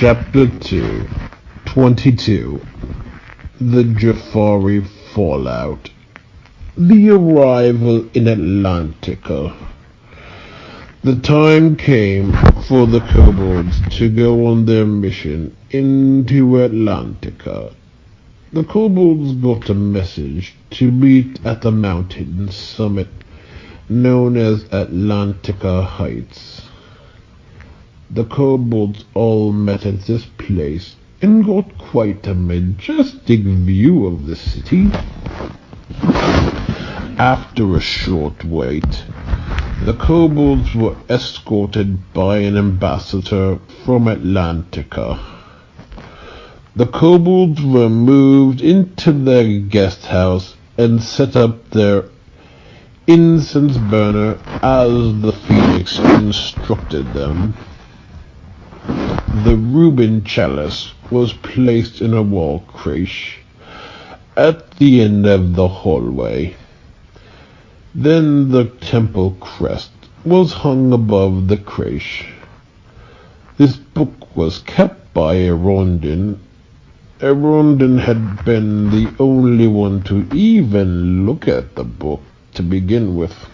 Chapter 2, 22. The Jafari Fallout. The arrival in Atlantica. The time came for the kobolds to go on their mission into Atlantica. The kobolds got a message to meet at the mountain summit known as Atlantica Heights. The kobolds all met at this place and got quite a majestic view of the city. After a short wait, the kobolds were escorted by an ambassador from Atlantica. The kobolds were moved into their guest house and set up their incense burner as the phoenix instructed them. The Reuben chalice was placed in a wall creche at the end of the hallway. Then the temple crest was hung above the creche. This book was kept by Erondin. Erondin had been the only one to even look at the book to begin with.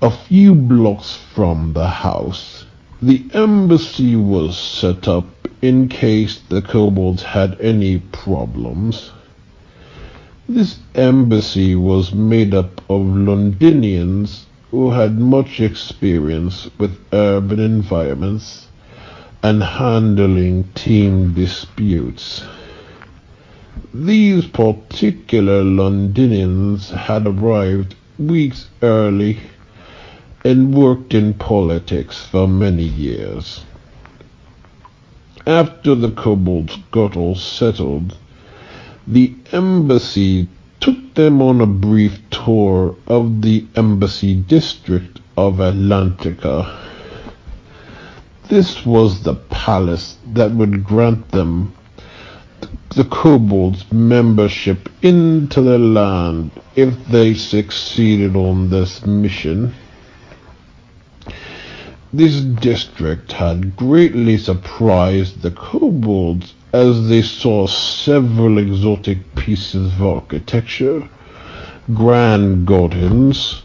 A few blocks from the house, the embassy was set up in case the kobolds had any problems. This embassy was made up of Londonians who had much experience with urban environments and handling team disputes. These particular Londonians had arrived weeks early and worked in politics for many years. After the kobolds got all settled, the embassy took them on a brief tour of the embassy district of Atlantica. This was the palace that would grant them, the kobolds, membership into the land if they succeeded on this mission. This district had greatly surprised the kobolds as they saw several exotic pieces of architecture, grand gardens,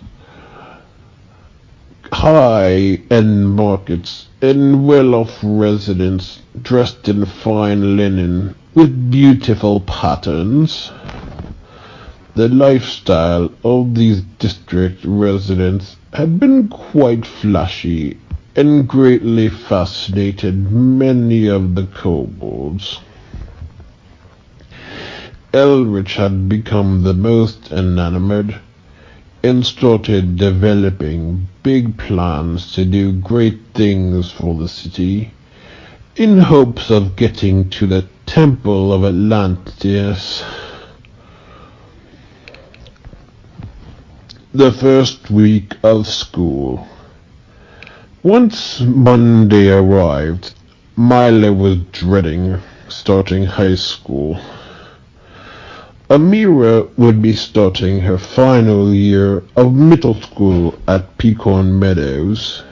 high-end markets, and well-off residents dressed in fine linen with beautiful patterns. The lifestyle of these district residents had been quite flashy and greatly fascinated many of the kobolds. Elrich had become the most enamored and started developing big plans to do great things for the city in hopes of getting to the Temple of Atlantis. The first week of school. Once Monday arrived, Milo was dreading starting high school. Amira would be starting her final year of middle school at Pecan Meadows.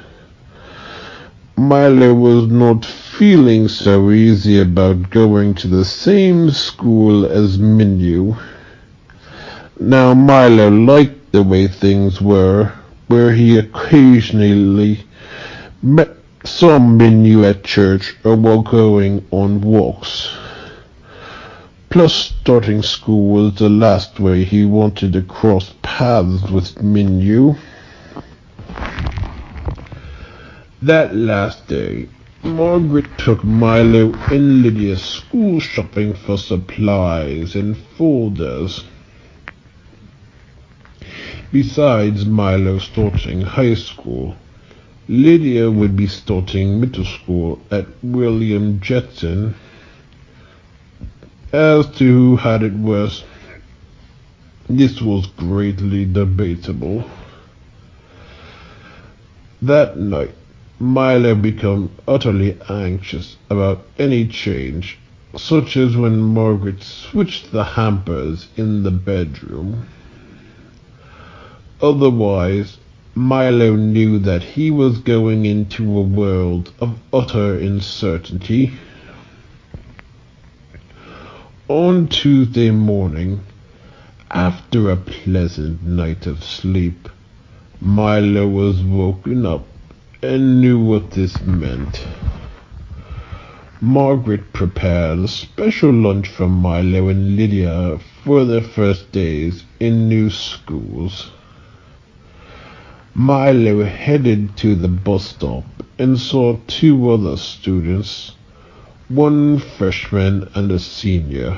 Milo was not feeling so easy about going to the same school as Minu. Now Milo liked the way things were, where he occasionally saw Minu at church or while going on walks. Plus, starting school was the last way he wanted to cross paths with Minu. That last day, Margaret took Milo and Lydia school shopping for supplies and folders. Besides Milo starting high school, Lydia would be starting middle school at William Jetson. As to who had it worse, this was greatly debatable. That night, Milo became utterly anxious about any change, such as when Margaret switched the hampers in the bedroom. Otherwise, Milo knew that he was going into a world of utter uncertainty. On Tuesday morning, after a pleasant night of sleep, Milo was woken up and knew what this meant. Margaret prepared a special lunch for Milo and Lydia for their first days in new schools. Milo headed to the bus stop and saw two other students, one freshman and a senior.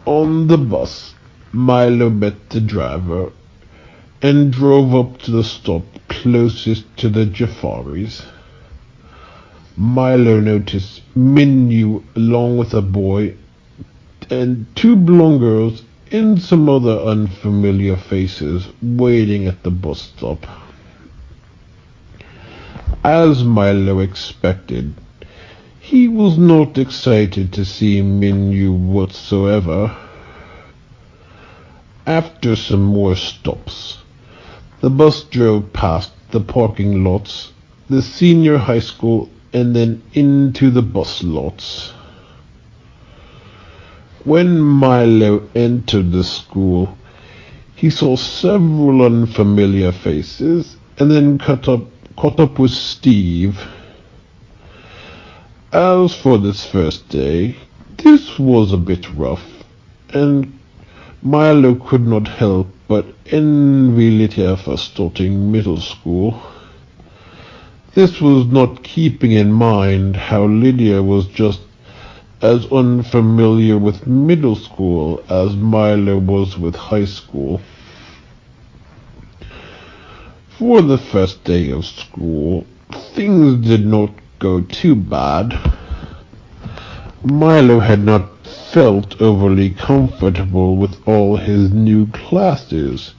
On the bus, Milo met the driver and drove up to the stop closest to the Jafaris. Milo noticed Minu along with a boy and two blonde girls and some other unfamiliar faces waiting at the bus stop. As Milo expected, he was not excited to see Minu whatsoever. After some more stops, the bus drove past the parking lots, the senior high school, and then into the bus lots. When Milo entered the school, he saw several unfamiliar faces and then caught up with Steve. As for this first day, this was a bit rough, and Milo could not help but envy Lydia for starting middle school. This was not keeping in mind how Lydia was just as unfamiliar with middle school as Milo was with high school. For the first day of school, things did not go too bad. Milo had not felt overly comfortable with all his new classes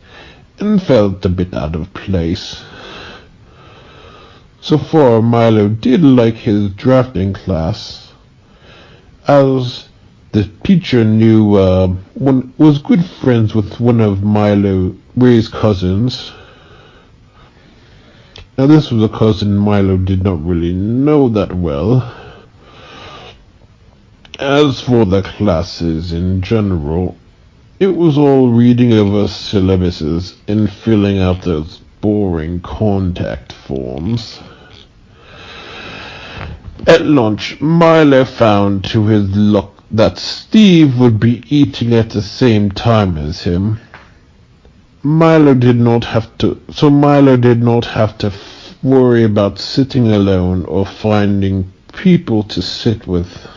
and felt a bit out of place. So far, Milo did like his drafting class, as the teacher was good friends with one of Ray's cousins. Now this was a cousin Milo did not really know that well. As for the classes in general, it was all reading over syllabuses and filling out those boring contact forms. At lunch, Milo found to his luck that Steve would be eating at the same time as him. Milo did not have to worry about sitting alone or finding people to sit with.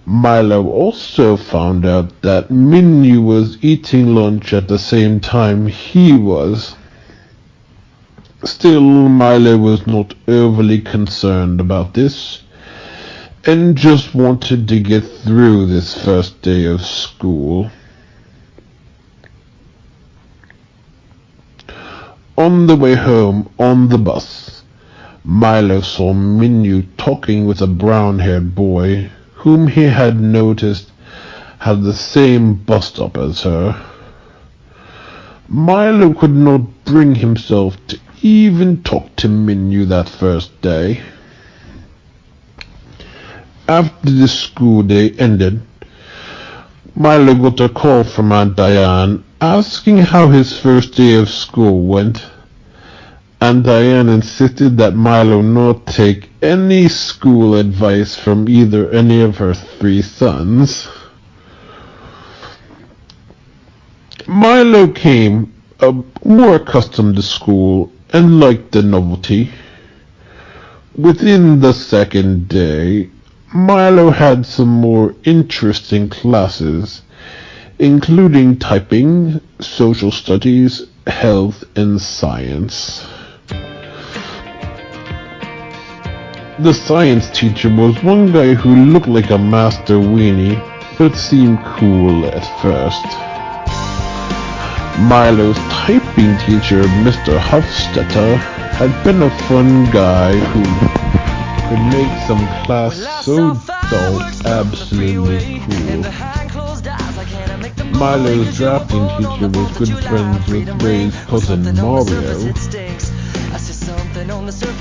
Milo also found out that Minu was eating lunch at the same time he was. Still, Milo was not overly concerned about this, and just wanted to get through this first day of school. On the way home on the bus, Milo saw Minu talking with a brown-haired boy whom he had noticed had the same bus stop as her. Milo could not bring himself to even talk to Minu that first day. After the school day ended, Milo got a call from Aunt Diane asking how his first day of school went. Aunt Diane insisted that Milo not take any school advice from either any of her three sons. Milo became more accustomed to school and liked the novelty. Within the second day, Milo had some more interesting classes, including typing, social studies, health, and science. The science teacher was one guy who looked like a master weenie, but seemed cool at first. Milo's typing teacher, Mr. Hofstetter, had been a fun guy who could make some class so dull absolutely cool. Milo's drafting teacher was good friends with Ray's cousin Mario.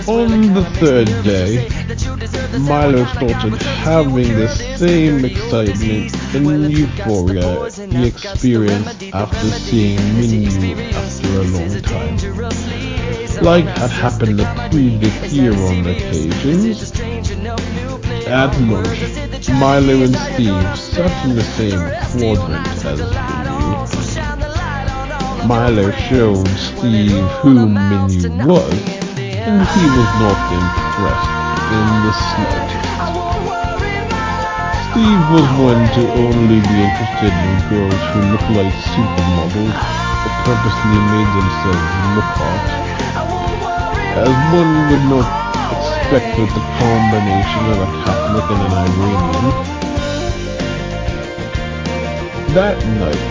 On the third day, Milo started having the same excitement and euphoria he experienced after seeing Minnie after a long time. Like had happened the previous year on occasions. At lunch, Milo and Steve sat in the same quadrant as Minnie. Milo showed Steve who Minnie was, and he was not impressed in the slightest. Steve was one to only be interested in girls who looked like supermodels or purposely made themselves look hot, as one would not expect with the combination of a Catholic and an Iranian. That night,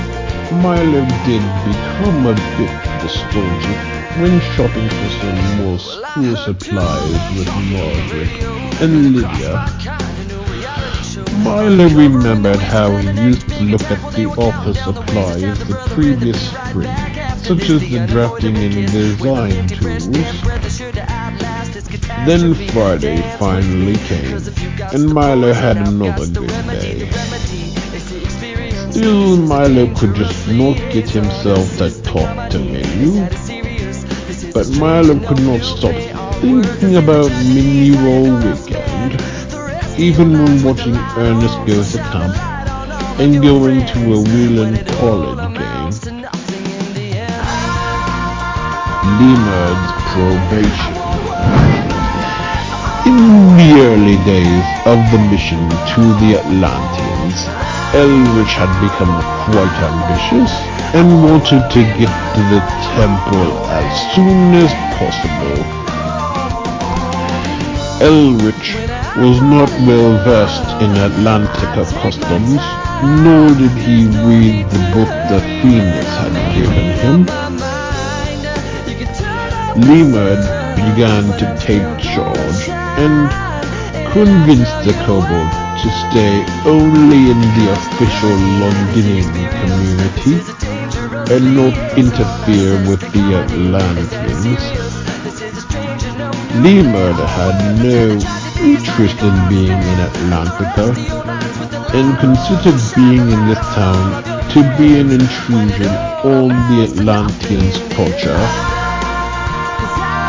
Milo did become a bit nostalgic when shopping for some more school supplies with Margaret and Lydia. Milo remembered how he used to look at the office supplies the previous spring, such as the drafting and design tools. Then Friday finally came, and Milo had another good day. Still, Milo could just not get himself to talk to Minnie. But Milo could not stop thinking about Minnie all weekend, even when watching Ernest go to camp and going to a Wheeling College game. Leonard's probation. In the early days of the mission to the Atlanteans, Elrich had become quite ambitious and wanted to get to the temple as soon as possible. Elrich was not well versed in Atlantica customs, nor did he read the book the Phoenix had given him. Leonard began to take charge and convinced the kobold to stay only in the official Londinian community and not interfere with the Atlanteans. Leonard had no interest in being in Atlantica and considered being in this town to be an intrusion on the Atlanteans' culture.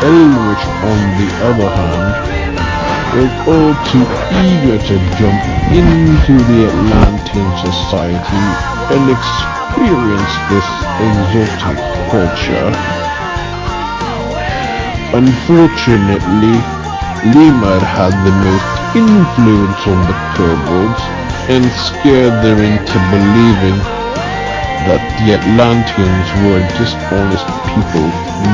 Elrich, on the other hand, was all too eager to jump into the Atlantean society and experience this exotic culture. Unfortunately, Leonard had the most influence on the kobolds and scared them into believing that the Atlanteans were dishonest people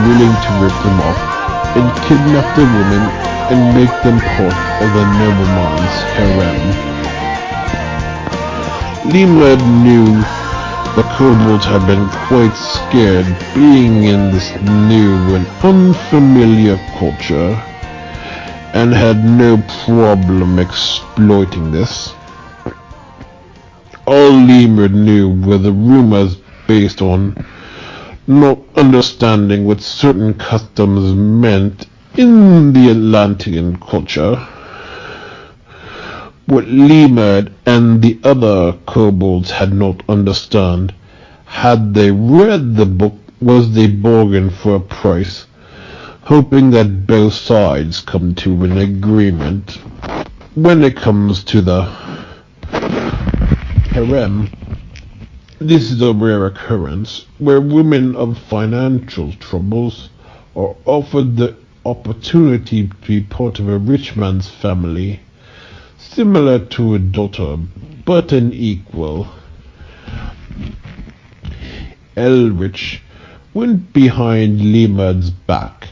willing to rip them off and kidnap the women and make them part of the nobleman's harem. Leonard knew the kobolds had been quite scared being in this new and unfamiliar culture and had no problem exploiting this. All Leonard knew were the rumors based on not understanding what certain customs meant in the Atlantean culture. What Leonard and the other kobolds had not understood, had they read the book, was they bargained for a price, hoping that both sides come to an agreement. When it comes to the harem, this is a rare occurrence where women of financial troubles are offered the opportunity to be part of a rich man's family, similar to a daughter, but an equal. Elrich went behind Leonard's back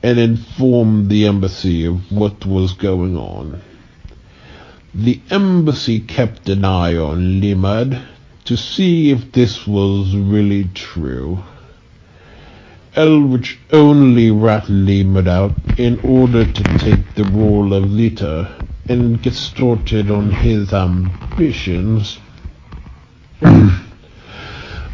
and informed the embassy of what was going on. The embassy kept an eye on Leonard to see if this was really true. Elrich only ratted Leonard out in order to take the role of leader and get started on his ambitions.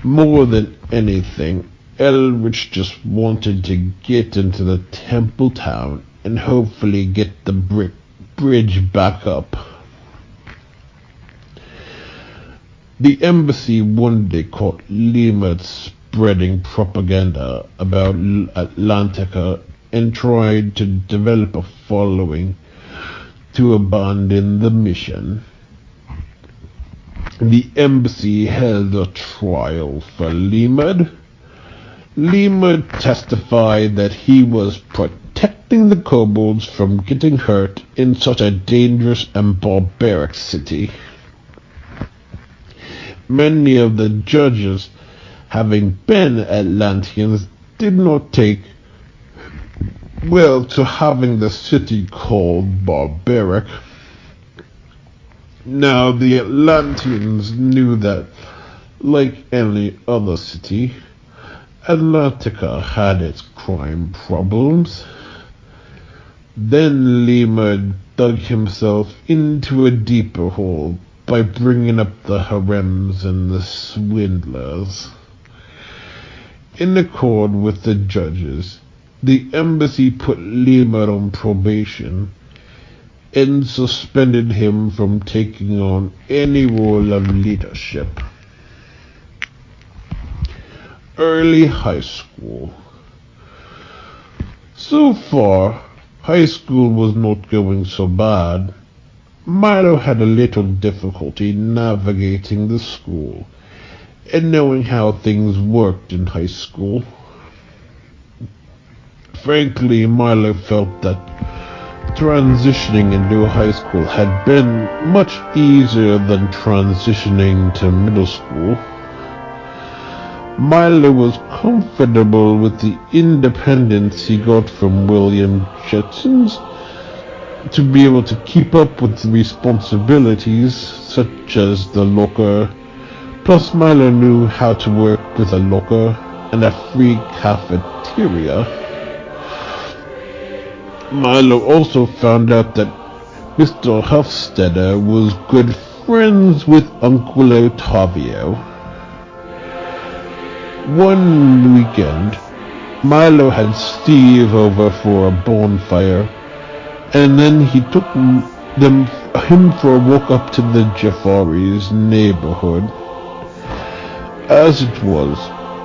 More than anything, Elrich just wanted to get into the temple town and hopefully get the bridge back up. The embassy one day caught Lima spreading propaganda about Atlantica and tried to develop a following to abandon the mission. The embassy held a trial for Limud. Limud testified that he was protecting the kobolds from getting hurt in such a dangerous and barbaric city. Many of the judges, having been Atlanteans, did not take well to having the city called barbaric. Now the Atlanteans knew that, like any other city, Atlantica had its crime problems. Then Lima dug himself into a deeper hole by bringing up the harems and the swindlers. In accord with the judges, the embassy put Lima on probation and suspended him from taking on any role of leadership. Early high school. So far, high school was not going so bad. Milo had a little difficulty navigating the school and knowing how things worked in high school. Frankly, Milo felt that transitioning into high school had been much easier than transitioning to middle school. Milo was comfortable with the independence he got from William Jetsons to be able to keep up with the responsibilities such as the locker. Plus Milo knew how to work with a locker and a free cafeteria. Milo also found out that Mr. Hofstadter was good friends with Uncle Ottavio. One weekend, Milo had Steve over for a bonfire, and then he took him for a walk up to the Jafari's neighborhood. As it was,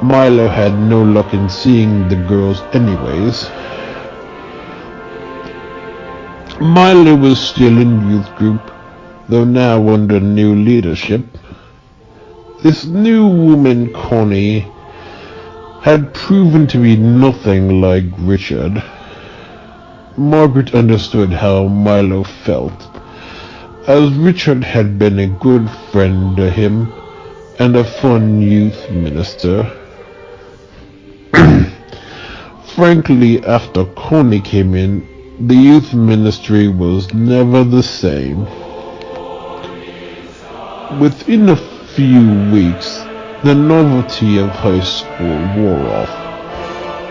Milo had no luck in seeing the girls anyways. Milo was still in youth group, though now under new leadership. This new woman, Connie, had proven to be nothing like Richard. Margaret understood how Milo felt, as Richard had been a good friend to him and a fun youth minister. Frankly, after Connie came in, the youth ministry was never the same. Within a few weeks, the novelty of high school wore off,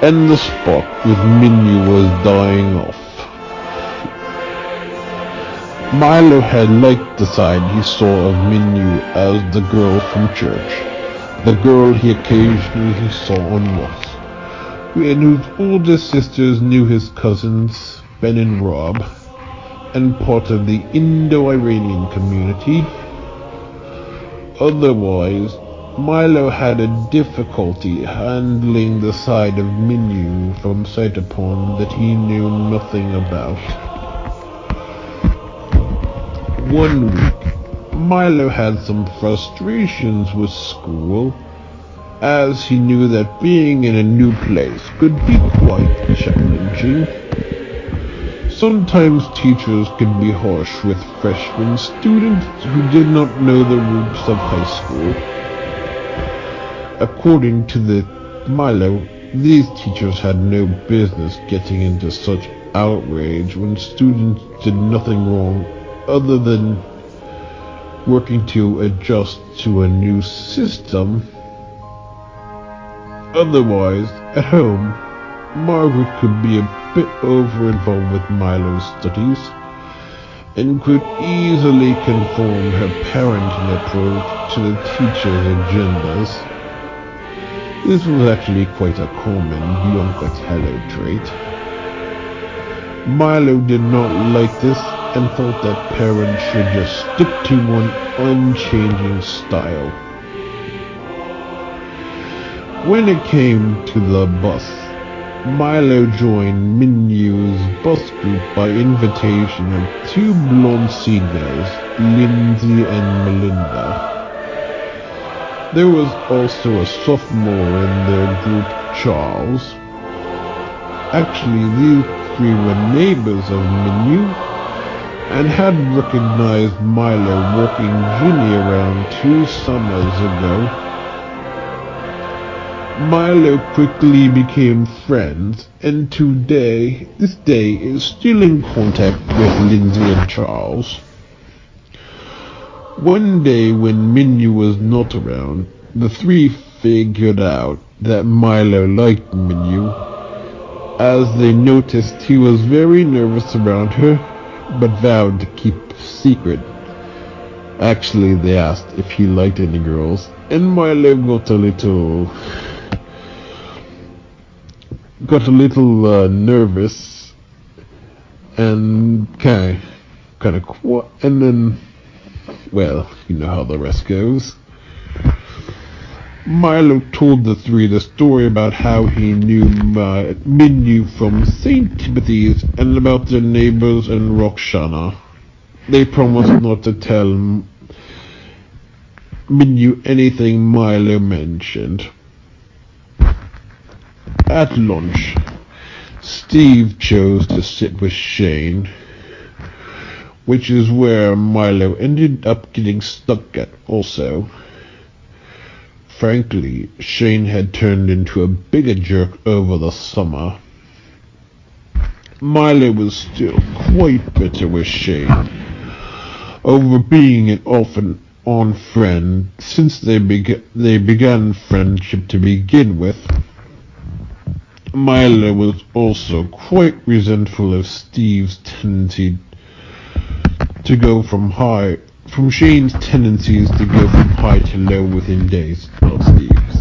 and the spot with Minu was dying off. Milo had liked the side he saw of Minu as the girl from church, the girl he occasionally saw on walks, and whose older sisters knew his cousins, Ben and Rob, and part of the Indo-Iranian community. Otherwise, Milo had a difficulty handling the side of Minu from Cytopon that he knew nothing about. One week, Milo had some frustrations with school, as he knew that being in a new place could be quite challenging. Sometimes teachers could be harsh with freshman students who did not know the ropes of high school. According to Milo, these teachers had no business getting into such outrage when students did nothing wrong other than working to adjust to a new system. Otherwise, at home, Margaret could be a bit over-involved with Milo's studies and could easily conform her parenting approach to the teacher's agendas. This was actually quite a common young Costello trait. Milo did not like this and thought that parents should just stick to one unchanging style. When it came to the bus, Milo joined Minu's bus group by invitation of two blonde seniors, Lindsay and Melinda. There was also a sophomore in their group, Charles. Actually, these three were neighbors of Minu and had recognized Milo walking Ginny around 2 summers ago. Milo quickly became friends, and this day is still in contact with Lindsay and Charles. One day when Minu was not around, the three figured out that Milo liked Minu, as they noticed he was very nervous around her, but vowed to keep secret. Actually, they asked if he liked any girls, and Milo got a little nervous and kind of and then, well, you know how the rest goes. Milo told the three the story about how he knew Minu from St. Timothy's and about their neighbors and Roxana. They promised not to tell Minu anything Milo mentioned. At lunch, Steve chose to sit with Shane, which is where Milo ended up getting stuck at also. Frankly, Shane had turned into a bigger jerk over the summer. Milo was still quite bitter with Shane over being an off-and-on friend since they began friendship to begin with. Milo was also quite resentful of Steve's tendency to go from Shane's tendencies to go from high to low within days, not Steve's.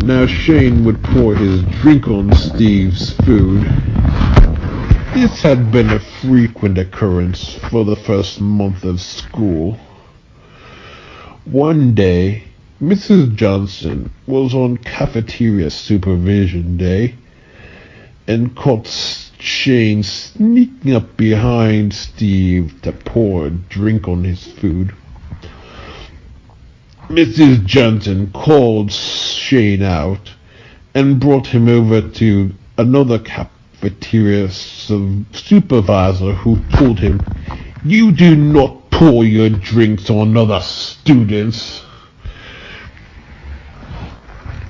Now Shane would pour his drink on Steve's food. This had been a frequent occurrence for the first month of school. One day, Mrs. Johnson was on cafeteria supervision day and caught Shane sneaking up behind Steve to pour a drink on his food. Mrs. Johnson called Shane out and brought him over to another cafeteria supervisor who told him, "You do not pour your drinks on other students."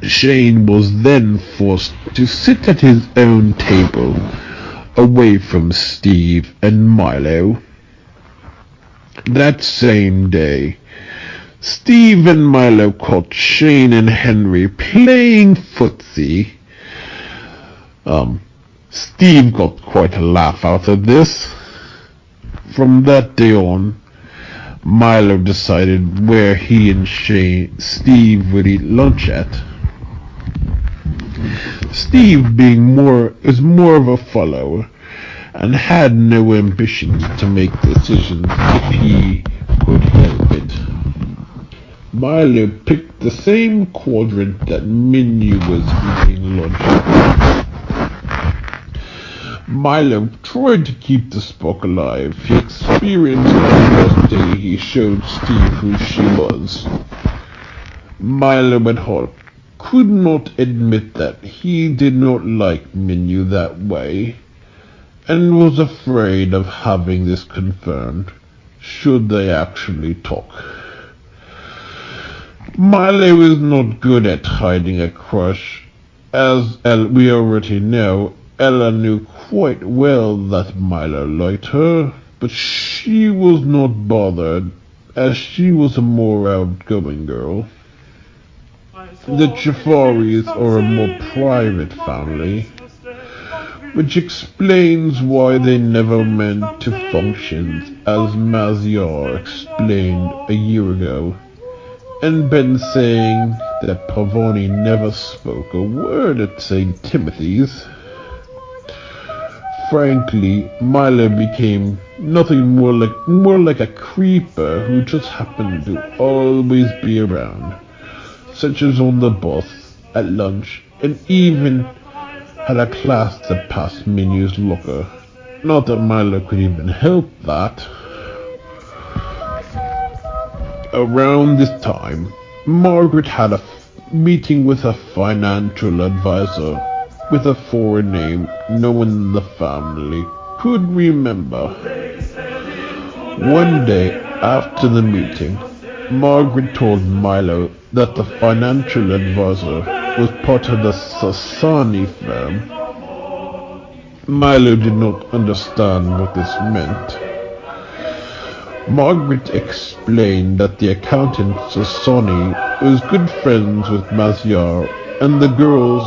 Shane was then forced to sit at his own table, away from Steve and Milo. That same day, Steve and Milo caught Shane and Henry playing footsie. Steve got quite a laugh out of this. From that day on, Milo decided where he and Steve would eat lunch at. Steve is more of a follower and had no ambitions to make decisions if he could help it. Milo picked the same quadrant that Minu was eating lunch at. Milo tried to keep the spark alive. He experienced on the first day he showed Steve who she was. Milo at heart could not admit that he did not like Minu that way, and was afraid of having this confirmed, should they actually talk. Milo is not good at hiding a crush. As we already know, Ella knew quite well that Milo liked her, but she was not bothered, as she was a more outgoing girl. The Jafaris are a more private family, which explains why they never went to functions, as Maziar explained a year ago. and Ben saying that Pavoni never spoke a word at St. Timothy's. Frankly, Milo became nothing more like a creeper who just happened to always be around, such as on the bus, at lunch, and even had a class that passed Minu's locker. Not that Milo could even help that. Around this time, Margaret had a meeting with a financial advisor with a foreign name no one in the family could remember. One day after the meeting, Margaret told Milo that the financial advisor was part of the Sassani firm. Milo did not understand what this meant. Margaret explained that the accountant Sassani was good friends with Maziar and the girls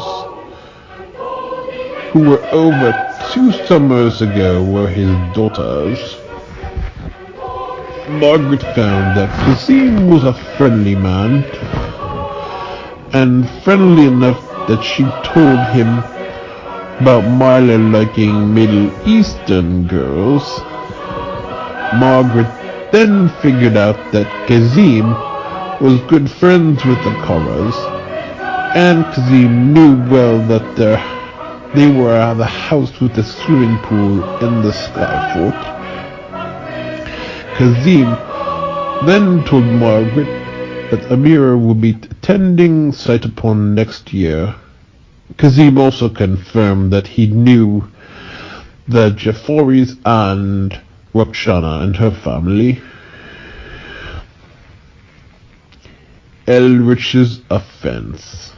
who were over 2 summers ago were his daughters. Margaret found that Kazim was a friendly man, and friendly enough that she told him about Milo liking Middle Eastern girls. Margaret then figured out that Kazim was good friends with the Koras, and Kazim knew well that they were at the house with the swimming pool in the Skyfort. Kazim then told Margaret that Amira would be attending Cytopon next year. Kazim also confirmed that he knew the Jafaris and Roxana and her family. Elrich's offense.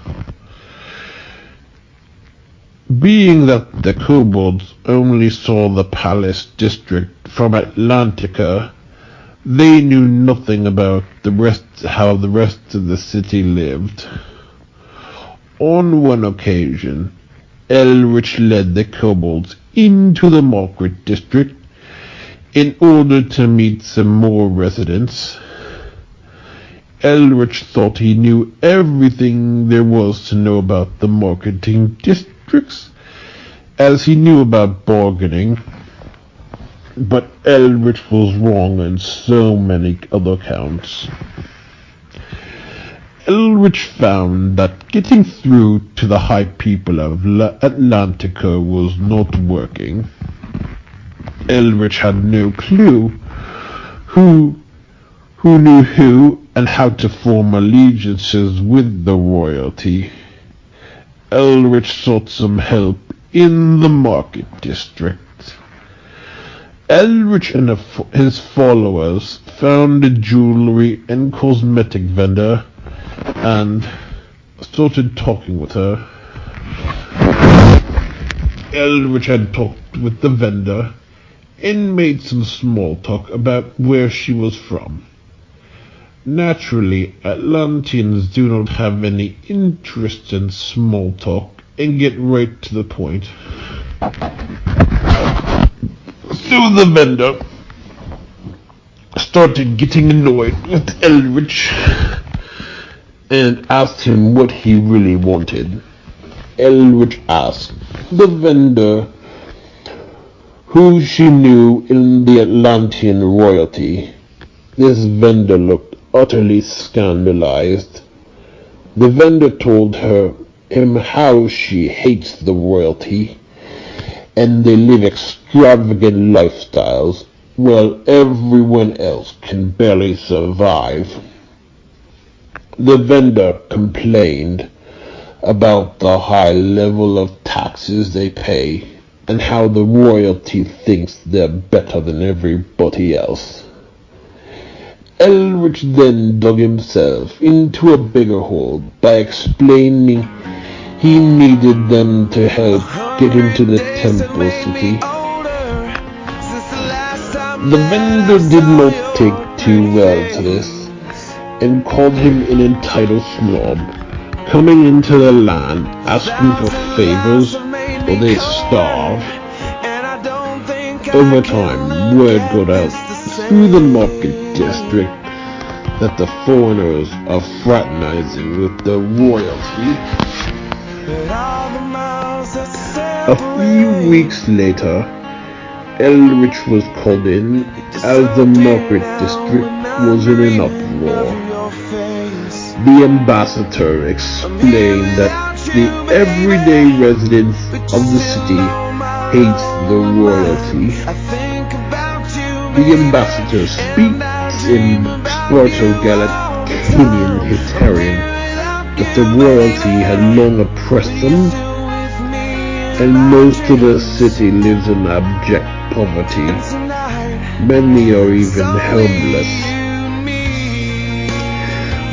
Being that the kobolds only saw the palace district from Atlantica, they knew nothing about how the rest of the city lived. On one occasion, Elrich led the kobolds into the market district in order to meet some more residents. Elrich thought he knew everything there was to know about the marketing districts, as he knew about bargaining, but Elrich was wrong on so many other counts. Elrich found that getting through to the high people of Atlantica was not working. Elrich had no clue who knew who and how to form allegiances with the royalty. Elrich sought some help in the market district. Elrich and his followers found a jewelry and cosmetic vendor and started talking with her. Elrich had talked with the vendor and made some small talk about where she was from. Naturally, Atlanteans do not have any interest in small talk and get right to the point. So the vendor started getting annoyed with Elrich and asked him what he really wanted. Elrich asked the vendor who she knew in the Atlantean royalty. This vendor looked utterly scandalized. The vendor told him how she hates the royalty and they live extravagant lifestyles while everyone else can barely survive. The vendor complained about the high level of taxes they pay and how the royalty thinks they're better than everybody else. Elrich then dug himself into a bigger hole by explaining he needed them to help get into the temple city. The vendor did not take too well to this and called him an entitled snob, coming into the land asking for favors or they starve. Over time, word got out through the market district that the foreigners are fraternizing with the royalty. A few weeks later, Eldridge was called in as the Margaret district was in an uproar. The ambassador explained that the everyday residents of the city hate the royalty. The ambassador speaks in Sparto-Galician Hitarian that the royalty had long oppressed them, and most of the city lives in abject poverty. Many are even homeless.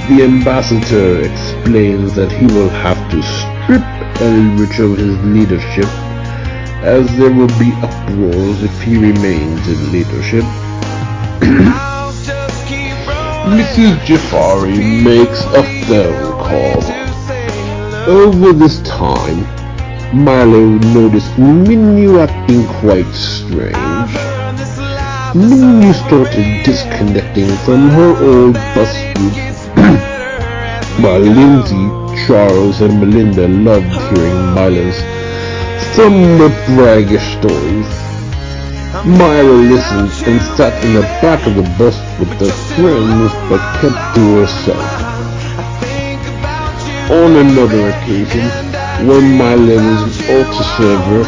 The ambassador explains that he will have to strip Eldridge of his leadership, as there will be uproars if he remains in leadership. Mrs. Jafari makes a phone call. Over this time, Milo noticed Minnie acting quite strange. Minnie started disconnecting from her old bus route, while Lindsay, Charles, and Melinda loved hearing Milo's somewhat braggish stories. Milo listened and sat in the back of the bus with the friends, but kept to herself. On another occasion, when Milo was an altar server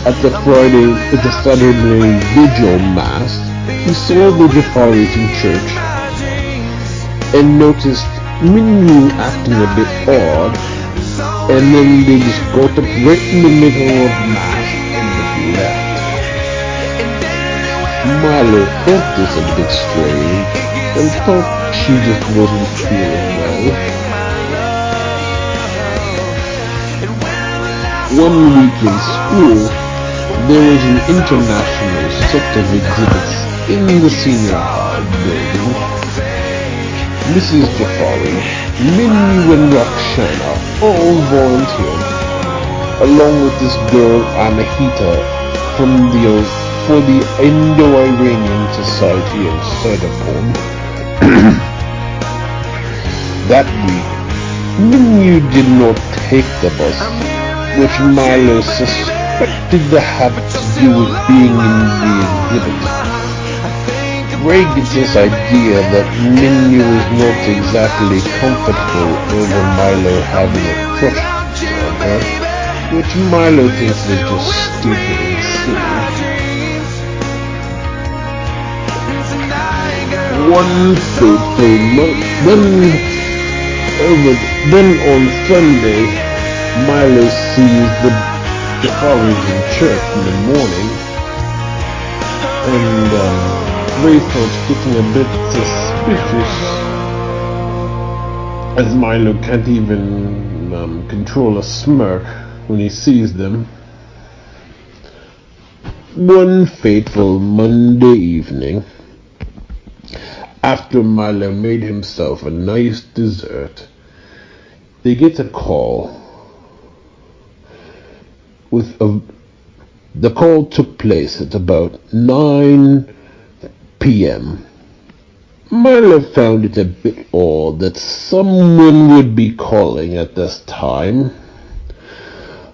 at the Saturday Vigil Mass, he saw the Jafaris in church and noticed Minnie acting a bit odd, and then they just got up right in the middle of Mass and just left. Milo thought this a bit strange and thought she just wasn't feeling well. One week in school, there was an international set of exhibits in the senior high building. Mrs. Jafari, Minnie, and Roxana all volunteered, along with this girl Anahita for the Indo-Iranian Society of Sardapon. That week, Minnie did not take the bus, which Milo suspected to have to do with being in the exhibit. Ray gets this idea that Minnie was not exactly comfortable over Milo having a crush on her, which Milo thinks is just stupid and silly. One fateful month, then on Sunday, Milo sees the Jafaris in church in the morning, and Ray starts getting a bit suspicious, as Milo can't even control a smirk when he sees them. One fateful Monday evening, after Milo made himself a nice dessert, they get a call. The call took place at about 9 p.m. Milo found it a bit odd that someone would be calling at this time.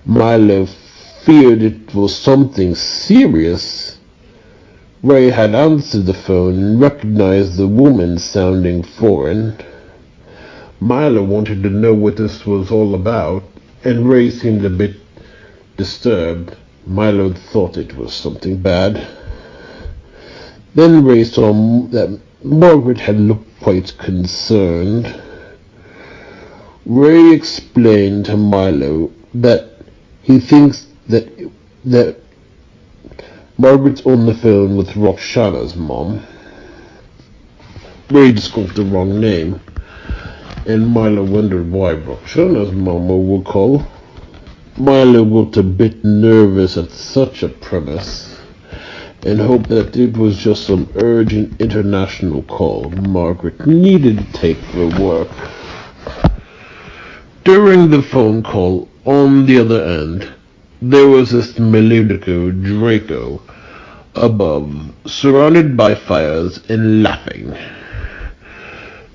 Milo feared it was something serious. Ray had answered the phone and recognized the woman sounding foreign. Milo wanted to know what this was all about, and Ray seemed a bit disturbed. Milo thought it was something bad. Then Ray saw that Margaret had looked quite concerned. Ray explained to Milo that he thinks that Margaret's on the phone with Roxana's mom. Ray just got the wrong name, and Milo wondered why Roxana's mama would call. Milo got a bit nervous at such a premise, and hoped that it was just some urgent international call Margaret needed to take for work. During the phone call, on the other end, there was this Melodico Draco above, surrounded by fires and laughing.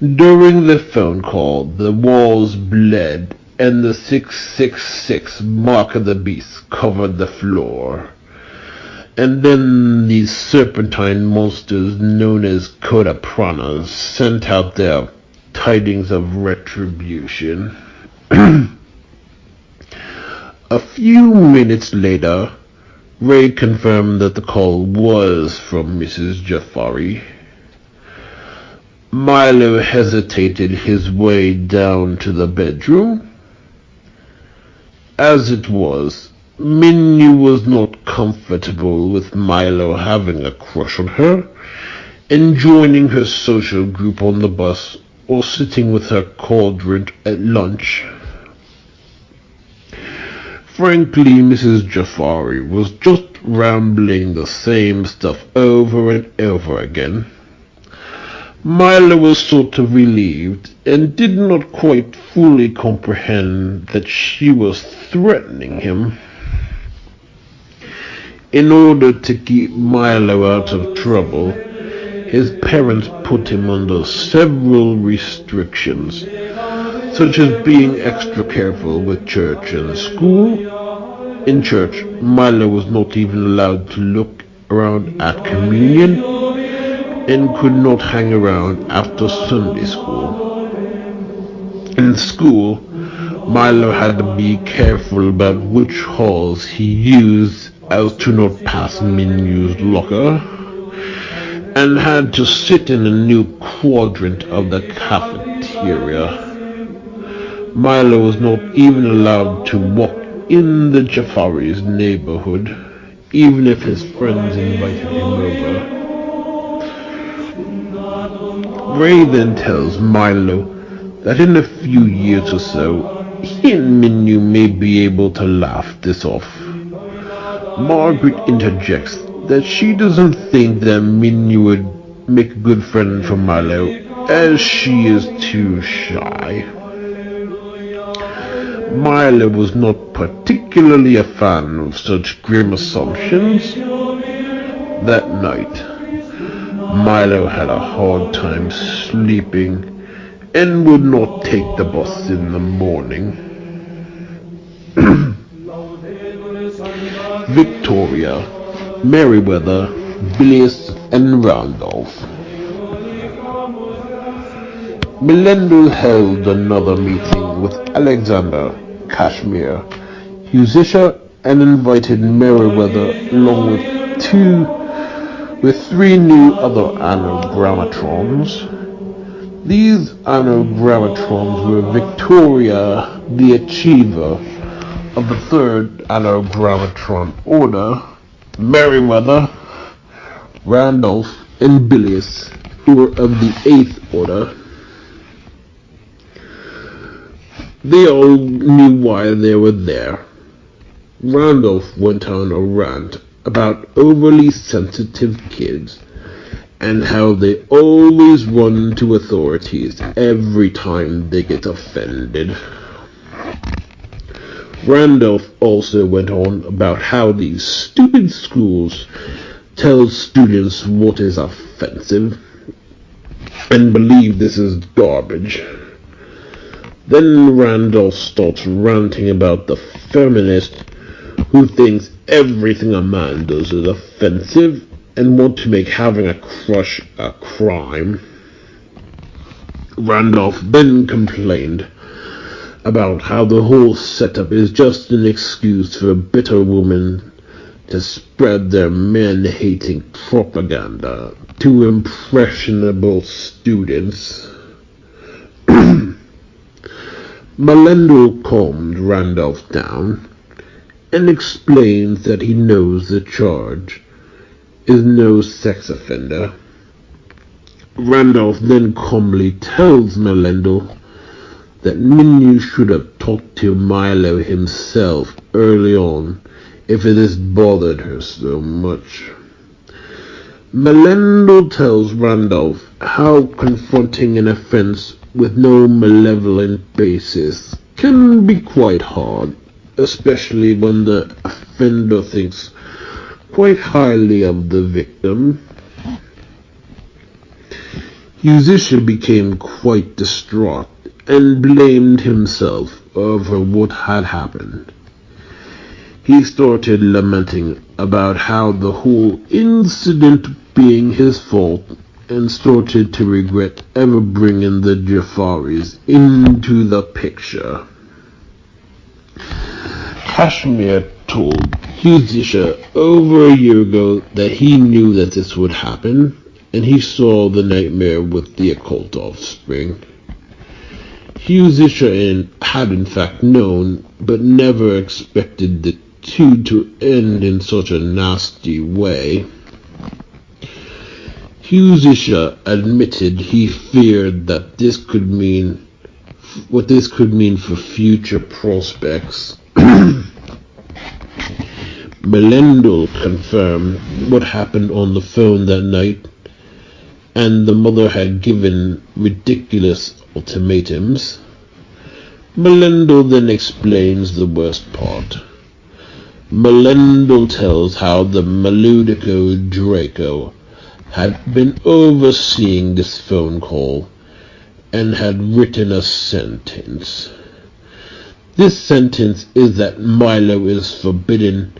During the phone call, the walls bled and the 666 mark of the beast covered the floor. And then these serpentine monsters known as Codapranas sent out their tidings of retribution. A few minutes later, Ray confirmed that the call was from Mrs. Jafari. Milo hesitated his way down to the bedroom. As it was, Minnie was not comfortable with Milo having a crush on her and joining her social group on the bus or sitting with her quadrant at lunch. Frankly, Mrs. Jafari was just rambling the same stuff over and over again. Milo was sort of relieved and did not quite fully comprehend that she was threatening him. In order to keep Milo out of trouble, his parents put him under several restrictions, such as being extra careful with church and school. In church, Milo was not even allowed to look around at communion and could not hang around after Sunday school. In school, Milo had to be careful about which halls he used as to not pass Minu's locker, and had to sit in a new quadrant of the cafeteria. Milo was not even allowed to walk in the Jafari's neighborhood, even if his friends invited him over. Ray then tells Milo that in a few years or so, he and Minu may be able to laugh this off. Margaret interjects that she doesn't think that Minu would make a good friend for Milo, as she is too shy. Milo was not particularly a fan of such grim assumptions. That night, Milo had a hard time sleeping and would not take the bus in the morning. Victoria, Merriweather, Bliss, and Randolph. Melendez held another meeting with Alexander, Kashmir, Husisha, and invited Merriweather along with three new other anagrammatrons. These anagrammatrons were Victoria, the Achiever, of the third anagrammatron order, Merriweather, Randolph, and Bilius, who were of the eighth order. They all knew why they were there. Randolph went on a rant about overly sensitive kids and how they always run to authorities every time they get offended. Randolph also went on about how these stupid schools tell students what is offensive and believe this is garbage. Then Randolph starts ranting about the feminist who thinks everything a man does is offensive and want to make having a crush a crime. Randolph then complained about how the whole setup is just an excuse for bitter women to spread their men-hating propaganda to impressionable students. Melendez calmed Randolph down and explains that he knows the charge is no sex offender. Randolph then calmly tells Melendez that Minu should have talked to Milo himself early on if it has bothered her so much. Melendez tells Randolph how confronting an offense with no malevolent basis can be quite hard, especially when the offender thinks quite highly of the victim. Musician became quite distraught and blamed himself over what had happened. He started lamenting about how the whole incident being his fault and started to regret ever bringing the Jafaris into the picture. Kashmir told Huzisha over a year ago that he knew that this would happen, and he saw the nightmare with the occult offspring. Huzisha had in fact known, but never expected the two to end in such a nasty way. Huzisha admitted he feared that this could mean for future prospects. Melendel confirmed what happened on the phone that night, and the mother had given ridiculous ultimatums. Melendel then explains the worst part. Melendel tells how the Maludico Draco had been overseeing this phone call and had written a sentence. This sentence is that Milo is forbidden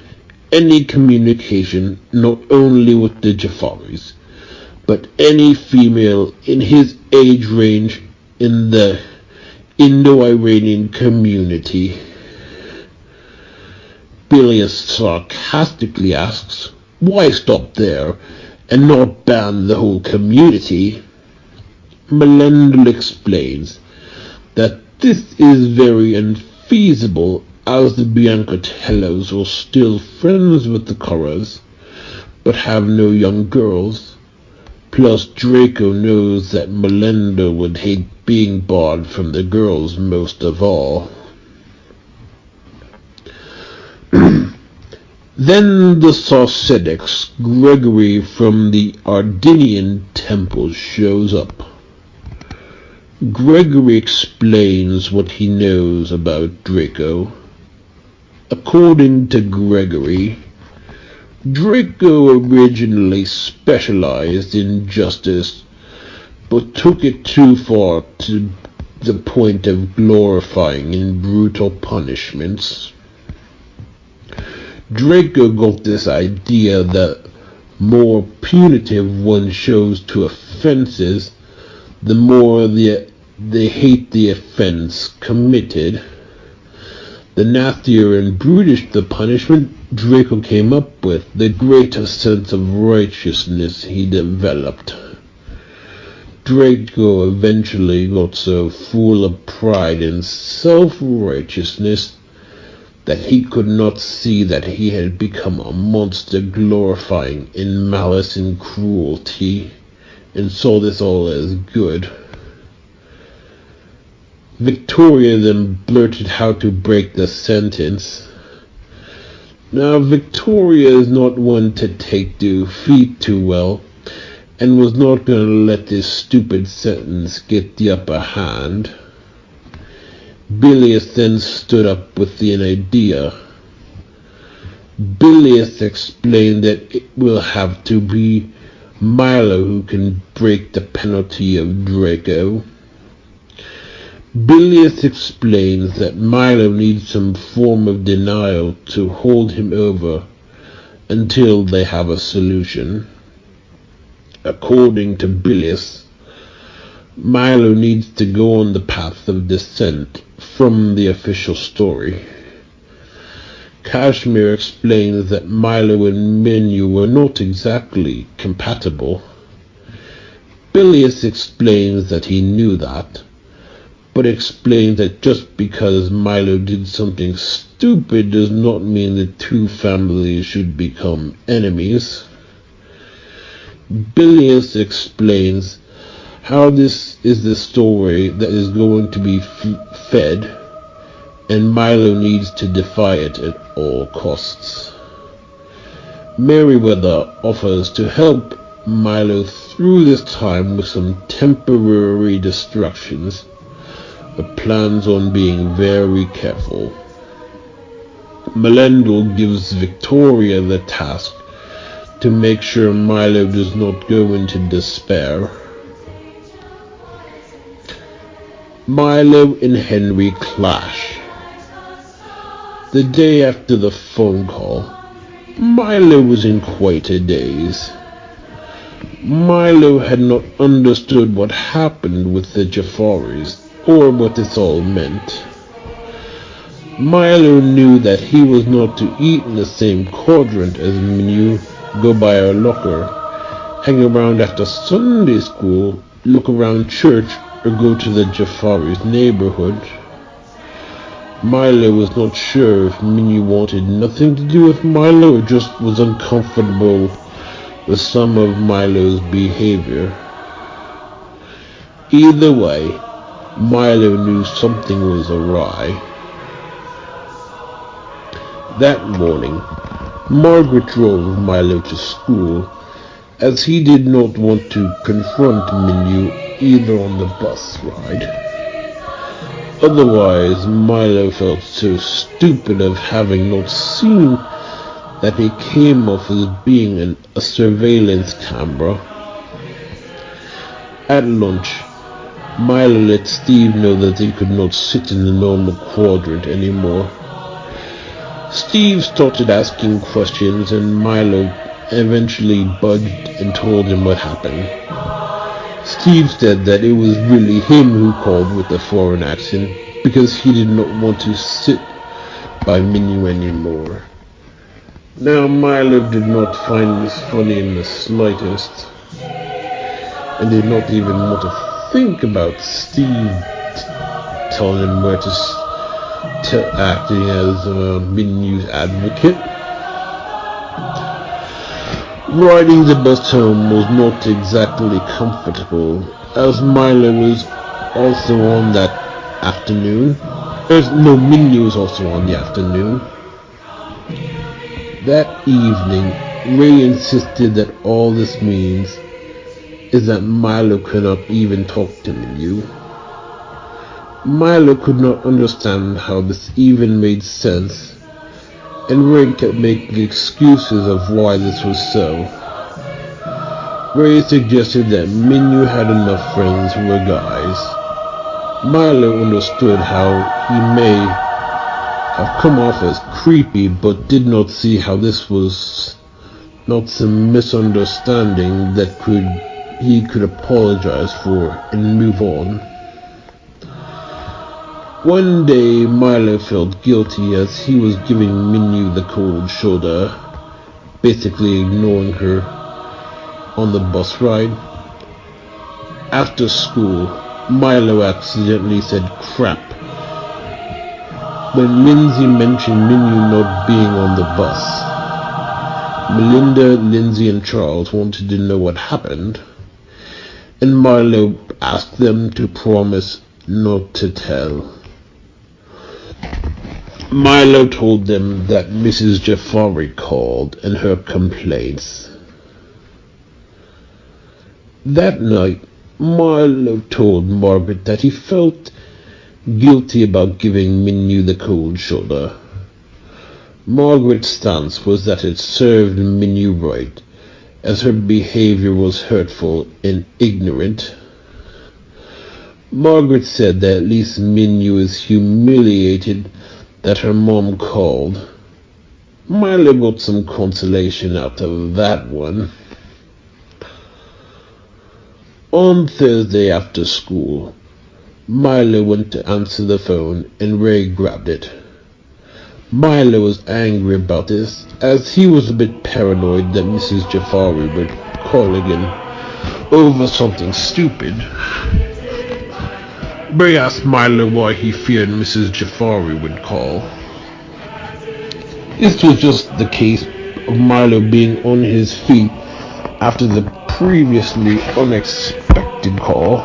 any communication not only with the Jafaris, but any female in his age range in the Indo-Iranian community. Bilius sarcastically asks, why stop there and not ban the whole community? Melendel explains that this is very unfeasible, as the Biancatellos are still friends with the Corras, but have no young girls. Plus Draco knows that Melendel would hate being barred from the girls most of all. Then the Sarcedics, Gregory from the Ardinian temple, shows up. Gregory explains what he knows about Draco. According to Gregory, Draco originally specialized in justice, but took it too far to the point of glorifying in brutal punishments. Draco got this idea that more punitive one shows to offenses, the more they hate the offense committed. The nastier and brutish the punishment Draco came up with, the greater sense of righteousness he developed. Draco eventually got so full of pride and self-righteousness that he could not see that he had become a monster glorifying in malice and cruelty, and saw this all as good. Victoria then blurted how to break the sentence. Now Victoria is not one to take defeat too well, and was not going to let this stupid sentence get the upper hand. Bilius then stood up with an idea. Bilius explained that it will have to be Milo who can break the penalty of Draco. Bilius explains that Milo needs some form of denial to hold him over until they have a solution. According to Bilius, Milo needs to go on the path of descent from the official story. Kashmir explains that Milo and Menu were not exactly compatible. Bilius explains that he knew that, but explains that just because Milo did something stupid does not mean the two families should become enemies. Bilius explains how this is the story that is going to be fed, and Milo needs to defy it at all costs. Merryweather offers to help Milo through this time with some temporary distractions, but plans on being very careful. Melendel gives Victoria the task to make sure Milo does not go into despair. Milo and Henry clash. The day after the phone call, Milo was in quite a daze. Milo had not understood what happened with the Jafaris, or what this all meant. Milo knew that he was not to eat in the same quadrant as Minu, go by our locker, hang around after Sunday school, look around church, or go to the Jafari's neighborhood. Milo was not sure if Minu wanted nothing to do with Milo or just was uncomfortable with some of Milo's behavior. Either way, Milo knew something was awry. That morning, Margaret drove Milo to school, as he did not want to confront Minu either on the bus ride. Otherwise, Milo felt so stupid of having not seen that he came off as being a surveillance camera. At lunch, Milo let Steve know that he could not sit in the normal quadrant anymore. Steve started asking questions, and Milo eventually budged and told him what happened. Steve said that it was really him who called with a foreign accent because he did not want to sit by Minu anymore. Now Milo did not find this funny in the slightest, and did not even want to think about Steve telling him where to acting as Minu's advocate. Riding the bus home was not exactly comfortable, as Milo was also on that afternoon. Minu was also on the afternoon. That evening, Ray insisted that all this means is that Milo could not even talk to Minu. Milo could not understand how this even made sense, and Ray kept making excuses of why this was so. Ray suggested that Minu had enough friends who were guys. Milo understood how he may have come off as creepy, but did not see how this was not some misunderstanding that he could apologize for and move on. One day, Milo felt guilty as he was giving Minu the cold shoulder, basically ignoring her on the bus ride. After school, Milo accidentally said crap when Lindsay mentioned Minu not being on the bus. Melinda, Lindsay, and Charles wanted to know what happened, and Milo asked them to promise not to tell. Milo told them that Mrs. Jafari called and her complaints. That night, Milo told Margaret that he felt guilty about giving Minu the cold shoulder. Margaret's stance was that it served Minu right, as her behavior was hurtful and ignorant. Margaret said that at least Minu is humiliated that her mom called. Milo got some consolation out of that one. On Thursday after school, Milo went to answer the phone and Ray grabbed it. Milo was angry about this, as he was a bit paranoid that Mrs. Jafari would call again over something stupid. Ray asked Milo why he feared Mrs. Jafari would call. This was just the case of Milo being on his feet after the previously unexpected call.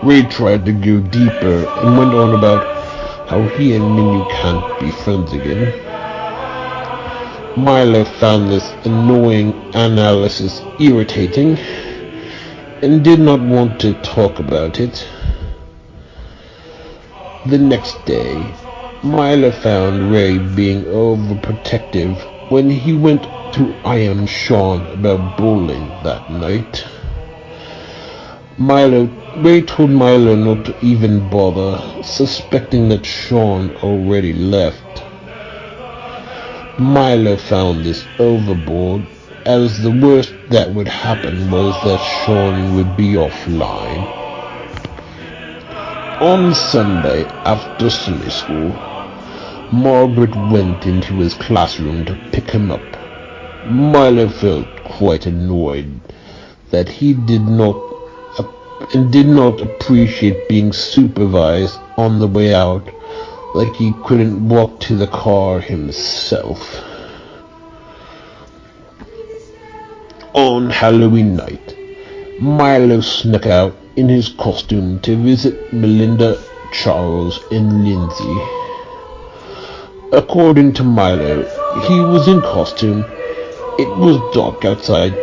Ray tried to go deeper and went on about how he and Minu can't be friends again. Milo found this annoying analysis irritating and did not want to talk about it. The next day, Milo found Ray being overprotective when he went to I Am Sean about bowling that night. Ray told Milo not to even bother, suspecting that Sean already left. Milo found this overboard, as the worst that would happen was that Sean would be offline. On Sunday, after Sunday school, Margaret went into his classroom to pick him up. Milo felt quite annoyed that he did not appreciate being supervised on the way out, like he couldn't walk to the car himself. On Halloween night, Milo snuck out in his costume to visit Melinda, Charles, and Lindsay. According to Milo, he was in costume. It was dark outside,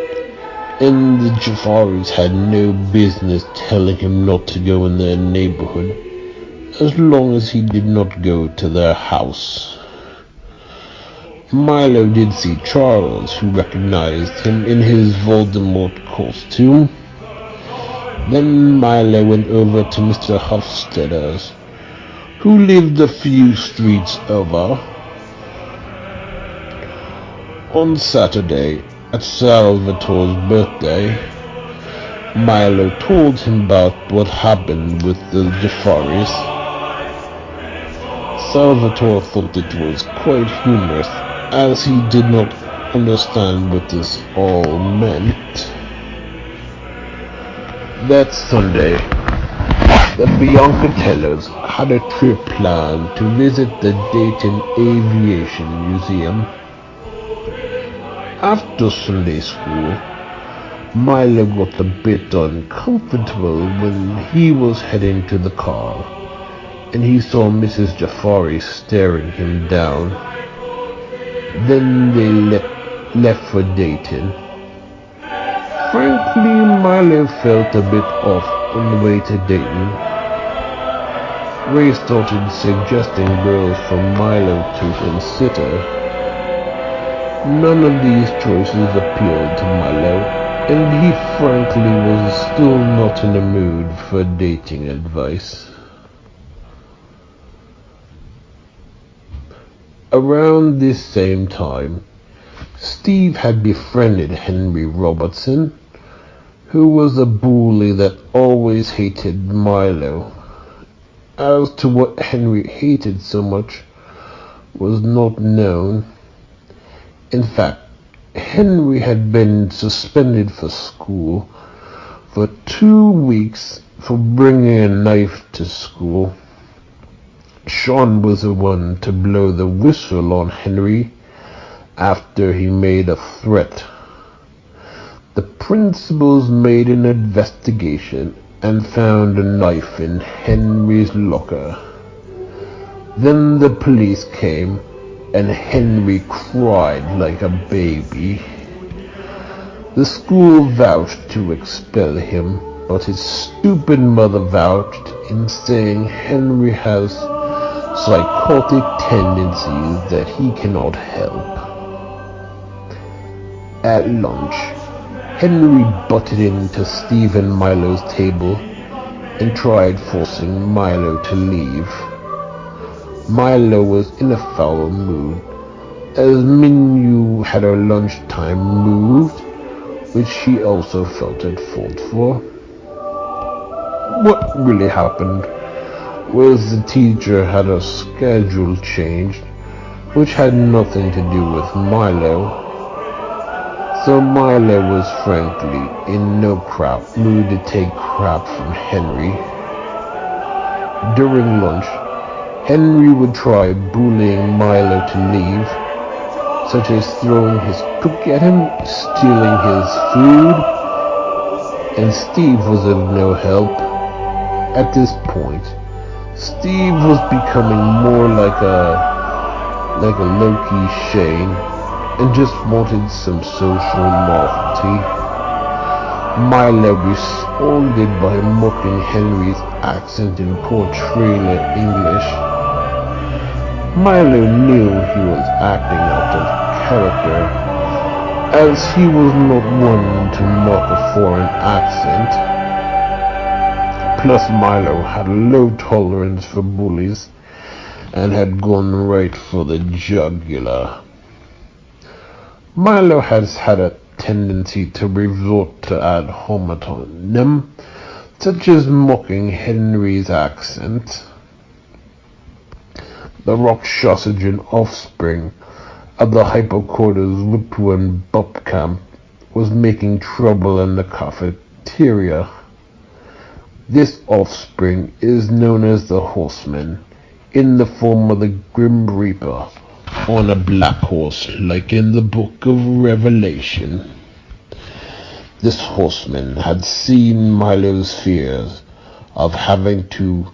and the Jafaris had no business telling him not to go in their neighborhood, as long as he did not go to their house. Milo did see Charles, who recognized him in his Voldemort costume. Then Milo went over to Mr. Hofstadter's, who lived a few streets over. On Saturday, at Salvatore's birthday, Milo told him about what happened with the Jafaris. Salvatore thought it was quite humorous, as he did not understand what this all meant. That Sunday, the Biancatellos had a trip planned to visit the Dayton Aviation Museum. After Sunday school, Milo got a bit uncomfortable when he was heading to the car, and he saw Mrs. Jafari staring him down. Then they left for Dayton. Frankly, Milo felt a bit off on the way to Dayton. Ray started suggesting girls for Milo to consider. None of these choices appealed to Milo, and he frankly was still not in the mood for dating advice. Around this same time, Steve had befriended Henry Robertson, who was a bully that always hated Milo. As to what Henry hated so much was not known. In fact, Henry had been suspended for school for 2 weeks for bringing a knife to school. Sean was the one to blow the whistle on Henry after he made a threat. The principals made an investigation and found a knife in Henry's locker. Then the police came, and Henry cried like a baby. The school vouched to expel him, but his stupid mother vouched in saying Henry has psychotic tendencies that he cannot help. At lunch, Henry butted into Steve and Milo's table and tried forcing Milo to leave. Milo was in a foul mood, as Minu had her lunchtime moved, which she also felt at fault for. What really happened was the teacher had her schedule changed, which had nothing to do with Milo. So Milo was frankly in no mood to take crap from Henry. During lunch, Henry would try bullying Milo to leave, such as throwing his cookie at him, stealing his food, and Steve was of no help. At this point, Steve was becoming more like a low-key Shane, and just wanted some social novelty. Milo responded by mocking Henry's accent in poor trailer English. Milo knew he was acting out of character, as he was not one to mock a foreign accent. Plus Milo had low tolerance for bullies and had gone right for the jugular. Milo has had a tendency to resort to ad hominem, such as mocking Henry's accent. The Rakshasian offspring of the hypocorder's Whipworm Bobcamp was making trouble in the cafeteria. This offspring is known as the Horseman, in the form of the Grim Reaper, on a black horse like in the book of Revelation. This horseman had seen Milo's fears of having to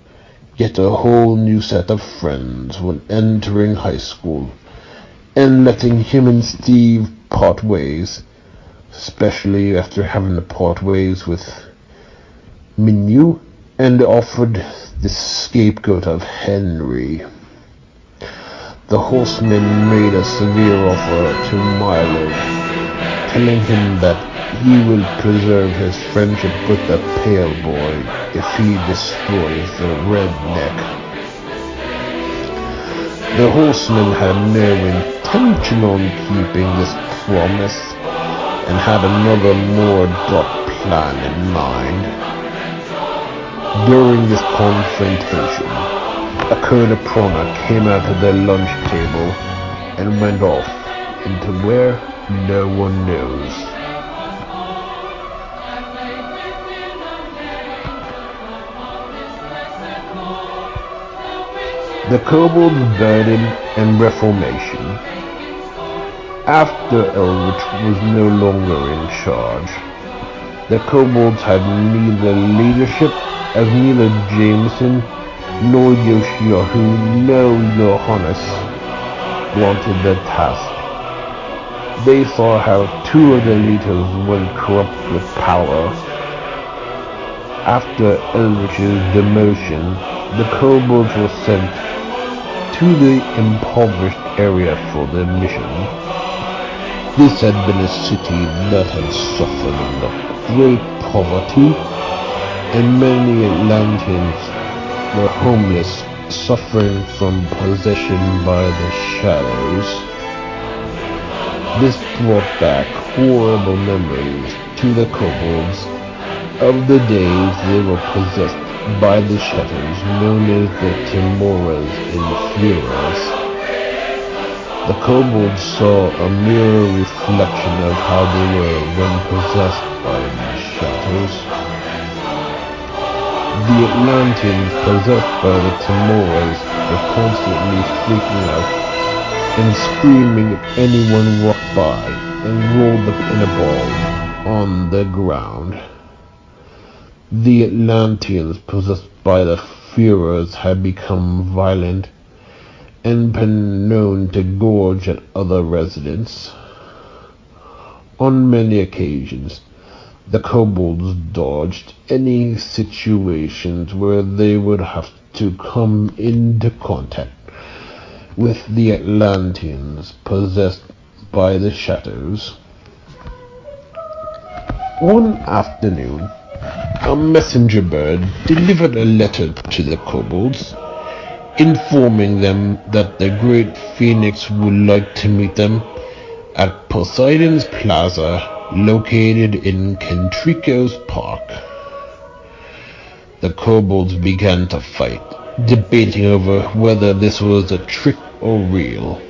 get a whole new set of friends when entering high school, and letting him and Steve part ways, especially after having to part ways with Minu, and offered the scapegoat of Henry. The horseman made a severe offer to Milo, telling him that he will preserve his friendship with the Pale Boy if he destroys the Redneck. The horseman had no intention on keeping this promise, and had another more dark plan in mind. During this confrontation, a Kona Prana came out of their lunch table and went off into where no one knows. The Kobold's Burden and Reformation. After Elrich was no longer in charge, the Kobolds had neither leadership, as neither Jameson nor Yoshiyahu nor Johannes wanted the task. They saw how two of the leaders went corrupt with power. After Elrich's demotion, the Kobolds were sent to the impoverished area for their mission. This had been a city that had suffered under great poverty, and many Atlanteans were homeless, suffering from possession by the shadows. This brought back horrible memories to the Kobolds of the days they were possessed by the shadows known as the Timoras and Furas. The Kobolds saw a mirror reflection of how they were when possessed by the shadows. The Atlanteans possessed by the Timoras were constantly freaking out and screaming if anyone walked by and rolled the pinball on the ground. The Atlanteans possessed by the Furas had become violent and been known to gorge at other residents. On many occasions, the Kobolds dodged any situations where they would have to come into contact with the Atlanteans possessed by the shadows. One afternoon, a messenger bird delivered a letter to the Kobolds, informing them that the Great Phoenix would like to meet them at Poseidon's Plaza, located in Kentrico's Park. The Kobolds began to fight, debating over whether this was a trick or real.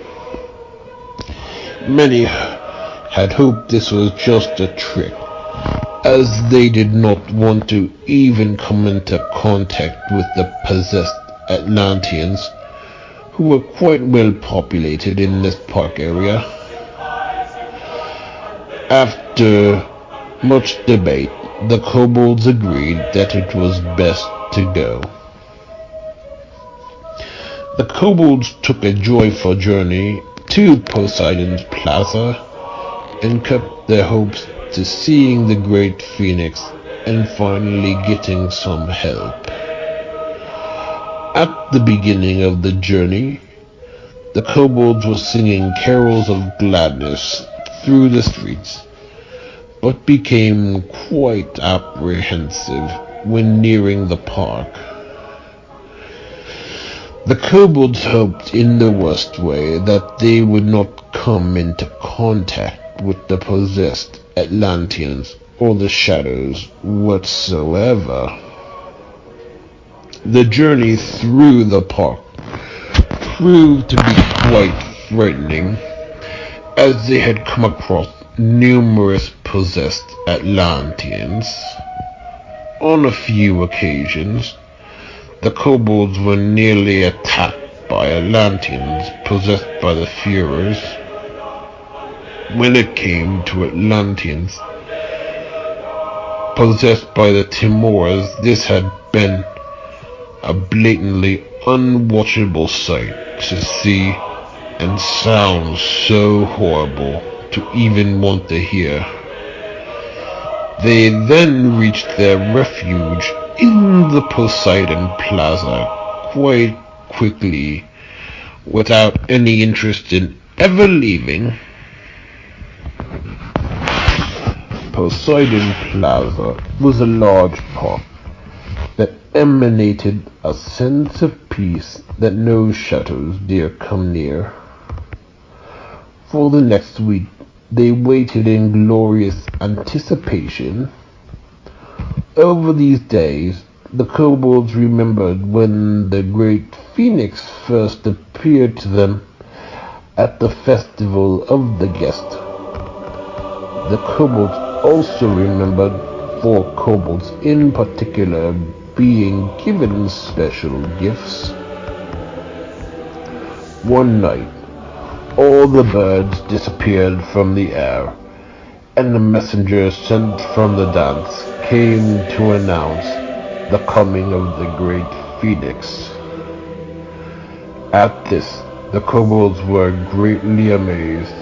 Many had hoped this was just a trick, as they did not want to even come into contact with the possessed Atlanteans, who were quite well populated in this park area. After much debate, the Kobolds agreed that it was best to go. The Kobolds took a joyful journey to Poseidon's Plaza and kept their hopes to seeing the Great Phoenix and finally getting some help. At the beginning of the journey, the Kobolds were singing carols of gladness through the streets, but became quite apprehensive when nearing the park. The kobolds hoped in the worst way that they would not come into contact with the possessed Atlanteans or the shadows whatsoever. The journey through the park proved to be quite frightening, as they had come across numerous possessed Atlanteans. On a few occasions, the kobolds were nearly attacked by Atlanteans possessed by the Furies. When it came to Atlanteans possessed by the Timors, this had been a blatantly unwatchable sight to see, and sounds so horrible to even want to hear. They then reached their refuge in the Poseidon Plaza quite quickly, without any interest in ever leaving. Poseidon Plaza was a large park that emanated a sense of peace that no shadows dare come near. For the next week, they waited in glorious anticipation. Over these days, the kobolds remembered when the great phoenix first appeared to them at the festival of the guest. The kobolds also remembered 4 kobolds in particular being given special gifts. One night, all the birds disappeared from the air, and the messenger sent from the dance came to announce the coming of the great phoenix. At this, the kobolds were greatly amazed,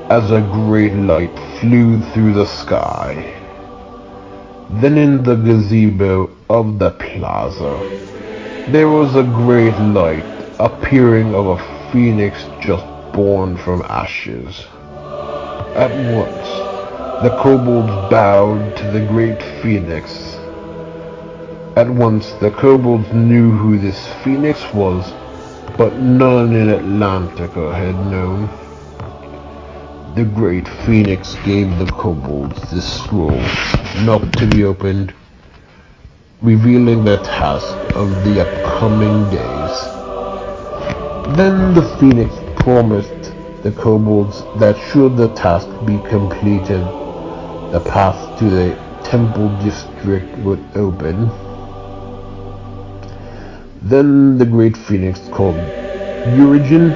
as a great light flew through the sky. Then in the gazebo of the plaza, there was a great light appearing of a phoenix just born from ashes. At once, the kobolds bowed to the great phoenix. At once, the kobolds knew who this phoenix was, but none in Atlantica had known. The great phoenix gave the kobolds this scroll, not to be opened, revealing the task of the upcoming days. Then the phoenix promised the kobolds that should the task be completed, the path to the temple district would open. Then the great phoenix called Eurygen,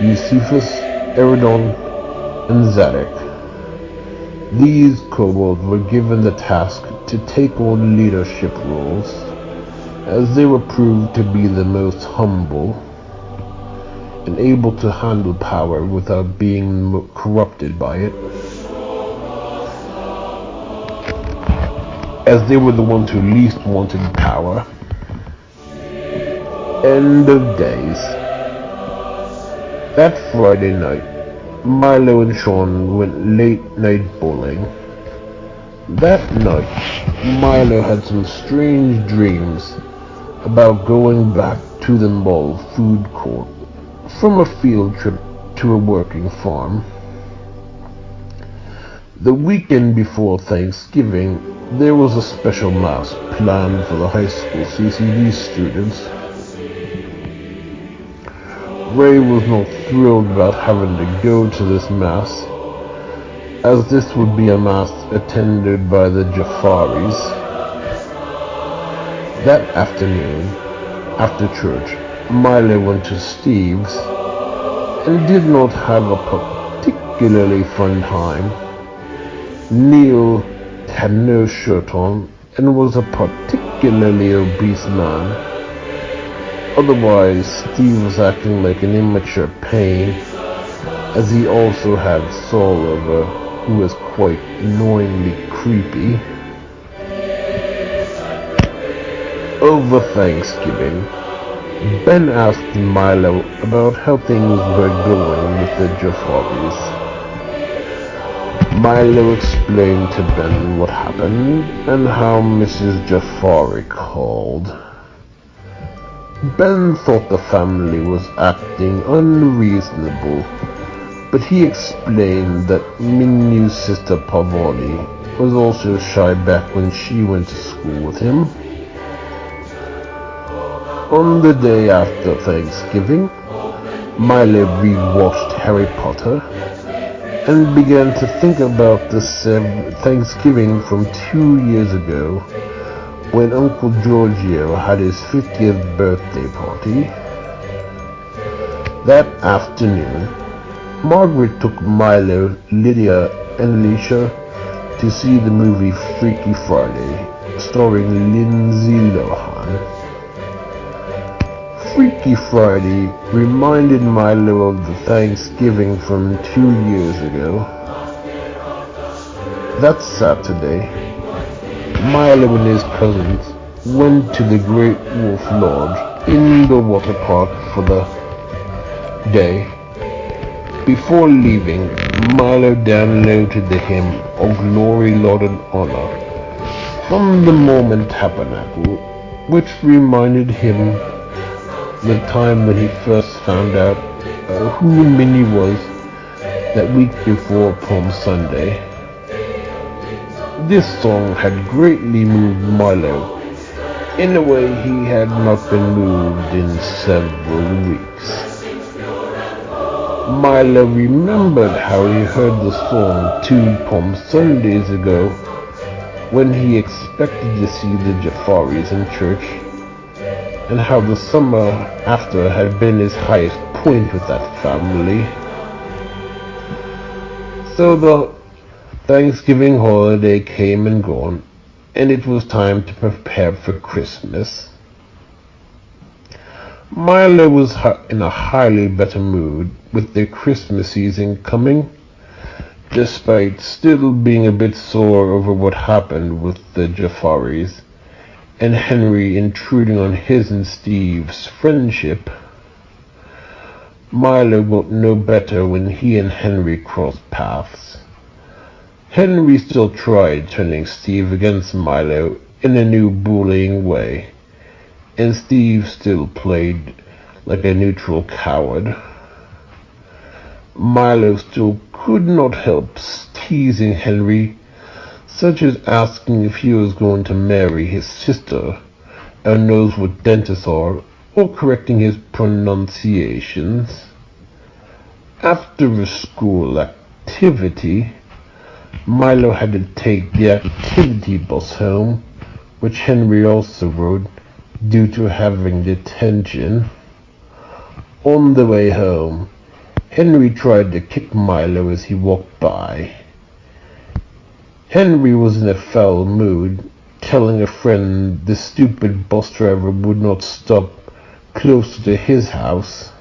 Eusephus, Eridon, and Zadok. These kobolds were given the task to take on leadership roles, as they were proved to be the most humble and able to handle power without being corrupted by it, as they were the ones who least wanted power. End of days. That Friday night, Milo and Sean went late-night bowling. That night, Milo had some strange dreams about going back to the mall food court from a field trip to a working farm. The weekend before Thanksgiving, there was a special mass planned for the high school CCD students. Ray was not thrilled about having to go to this mass, as this would be a mass attended by the Jafaris. That afternoon, after church, Milo went to Steve's and did not have a particularly fun time. Neil had no shirt on and was a particularly obese man. Otherwise, Steve was acting like an immature pain, as he also had Saul over, who was quite annoyingly creepy. Over Thanksgiving, Ben asked Milo about how things were going with the Jafaris. Milo explained to Ben what happened and how Mrs. Jafari called. Ben thought the family was acting unreasonable, but he explained that Minu's sister Pavoni was also shy back when she went to school with him. On the day after Thanksgiving, Milo rewatched Harry Potter and began to think about the Thanksgiving from 2 years ago when Uncle Giorgio had his 50th birthday party. That afternoon, Margaret took Milo, Lydia, and Alicia to see the movie Freaky Friday, starring Lindsay Lohan. Freaky Friday reminded Milo of the Thanksgiving from 2 years ago. That Saturday, Milo and his cousins went to the Great Wolf Lodge indoor water park for the day. Before leaving, Milo downloaded the hymn "O Glory, Lord and Honor" from the Mormon Tabernacle, which reminded him the time when he first found out who Minnie was that week before Palm Sunday. This song had greatly moved Milo in a way he had not been moved in several weeks. Milo remembered how he heard the song 2 Palm Sundays ago when he expected to see the Jafaris in church, and how the summer after had been his highest point with that family. So the Thanksgiving holiday came and gone, and it was time to prepare for Christmas. Milo was in a highly better mood with the Christmas season coming, despite still being a bit sore over what happened with the Jafaris and Henry intruding on his and Steve's friendship. Milo got no better when he and Henry crossed paths. Henry still tried turning Steve against Milo in a new bullying way, and Steve still played like a neutral coward. Milo still could not help teasing Henry, such as asking if he was going to marry his sister and knows what dentists are, or correcting his pronunciations. After a school activity, Milo had to take the activity bus home, which Henry also rode due to having detention. On the way home, Henry tried to kick Milo as he walked by. Henry was in a foul mood, telling a friend the stupid bus driver would not stop closer to his house.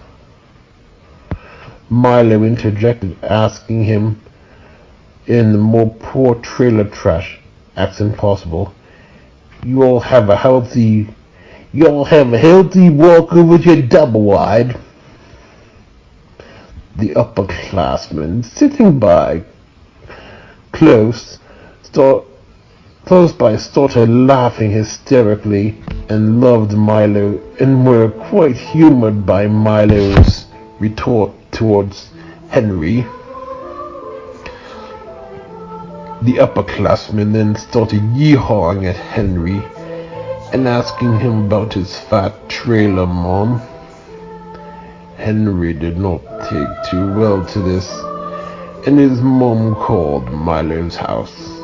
Milo interjected, asking him in the more poor trailer trash accent possible, You all have a healthy walker with your double wide." The upperclassman sitting by close by started laughing hysterically and loved Milo, and were quite humored by Milo's retort towards Henry. The upperclassman then started yee-hawing at Henry and asking him about his fat trailer mom. Henry did not take too well to this, and his mom called Milo's house.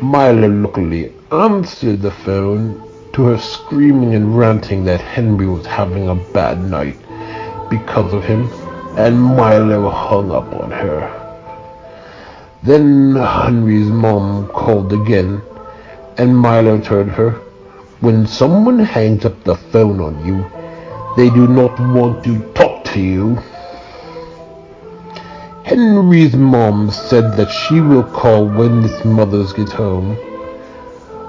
Milo luckily answered the phone to her screaming and ranting that Henry was having a bad night because of him, and Milo hung up on her. Then Henry's mom called again, and Milo told her, "When someone hangs up the phone on you, they do not want to talk to you." Henry's mom said that she will call when his mother gets home.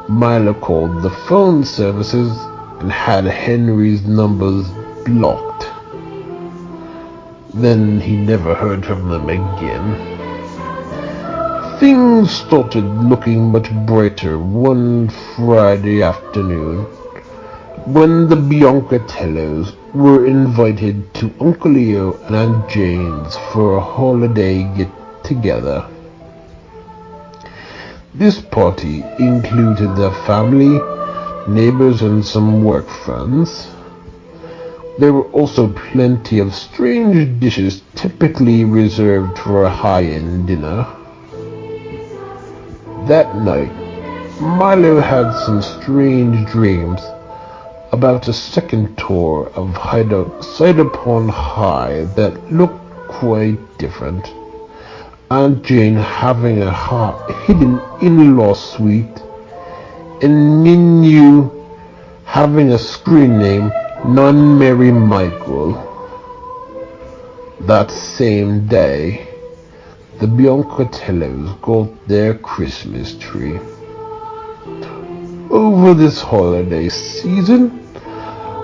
Milo called the phone services and had Henry's numbers blocked. Then he never heard from them again. Things started looking much brighter one Friday afternoon when the Biancatellos were invited to Uncle Leo and Aunt Jane's for a holiday get-together. This party included their family, neighbors, and some work friends. There were also plenty of strange dishes typically reserved for a high-end dinner. That night, Milo had some strange dreams about a second tour of Side Upon High that looked quite different. Aunt Jane having a hidden in-law suite, and Minu having a screen name Non-Mary Michael. That same day, the Biancatellos got their Christmas tree. Over this holiday season,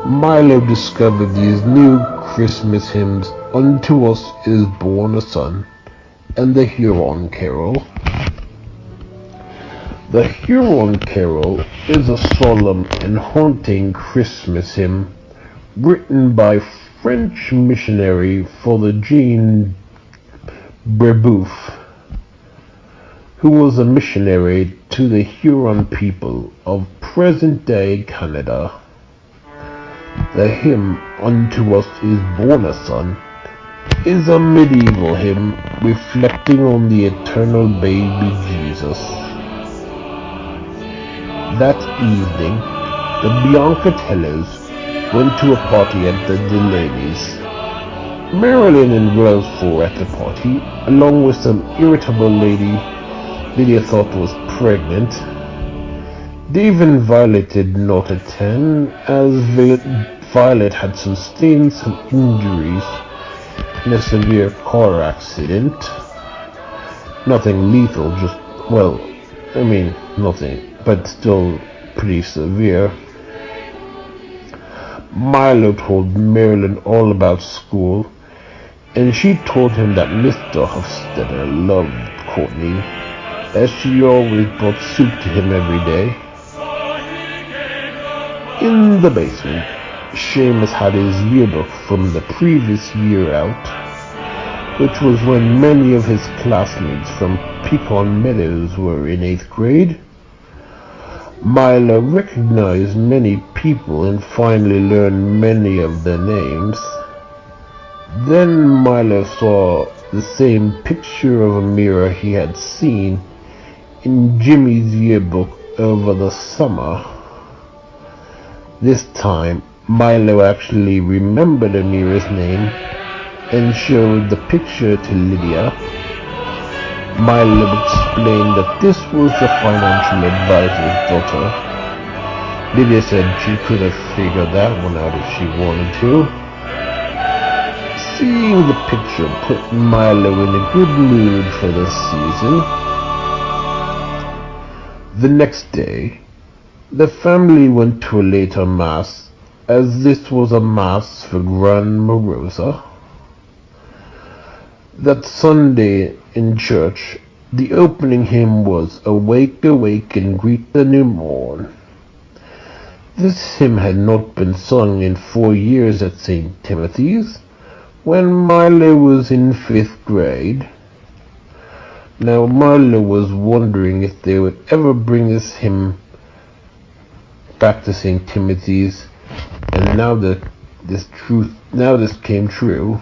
Milo discovered these new Christmas hymns, Unto Us Is Born a Son, and the Huron Carol. The Huron Carol is a solemn and haunting Christmas hymn written by French missionary Father Jean Brebeuf, who was a missionary to the Huron people of present-day Canada. The hymn Unto Us Is Born a Son is a medieval hymn reflecting on the eternal baby Jesus. That evening, the Biancatellos went to a party at the Delaney's. Marilyn and Rose were at the party, along with some irritable lady Lydia thought was pregnant. Dave and Violet did not attend, as Violet had sustained some injuries in a severe car accident. Nothing lethal, nothing, but still pretty severe. Milo told Marilyn all about school, and she told him that Mr. Hofstetter loved Courtney, as she always brought soup to him every day. In the basement, Seamus had his yearbook from the previous year out, which was when many of his classmates from Pecan Meadows were in 8th grade. Milo recognized many people and finally learned many of their names. Then Milo saw the same picture of a mirror he had seen in Jimmy's yearbook over the summer. This time, Milo actually remembered Amira's name and showed the picture to Lydia. Milo explained that this was the financial advisor's daughter. Lydia said she could have figured that one out if she wanted to. Seeing the picture put Milo in a good mood for the season. The next day, the family went to a later mass, as this was a mass for Grandma Rosa. That Sunday in church, the opening hymn was Awake, Awake, and Greet the New Morn. This hymn had not been sung in 4 years at St. Timothy's, when Milo was in 5th grade. Now Milo was wondering if they would ever bring this hymn back to St. Timothy's, and now this came true.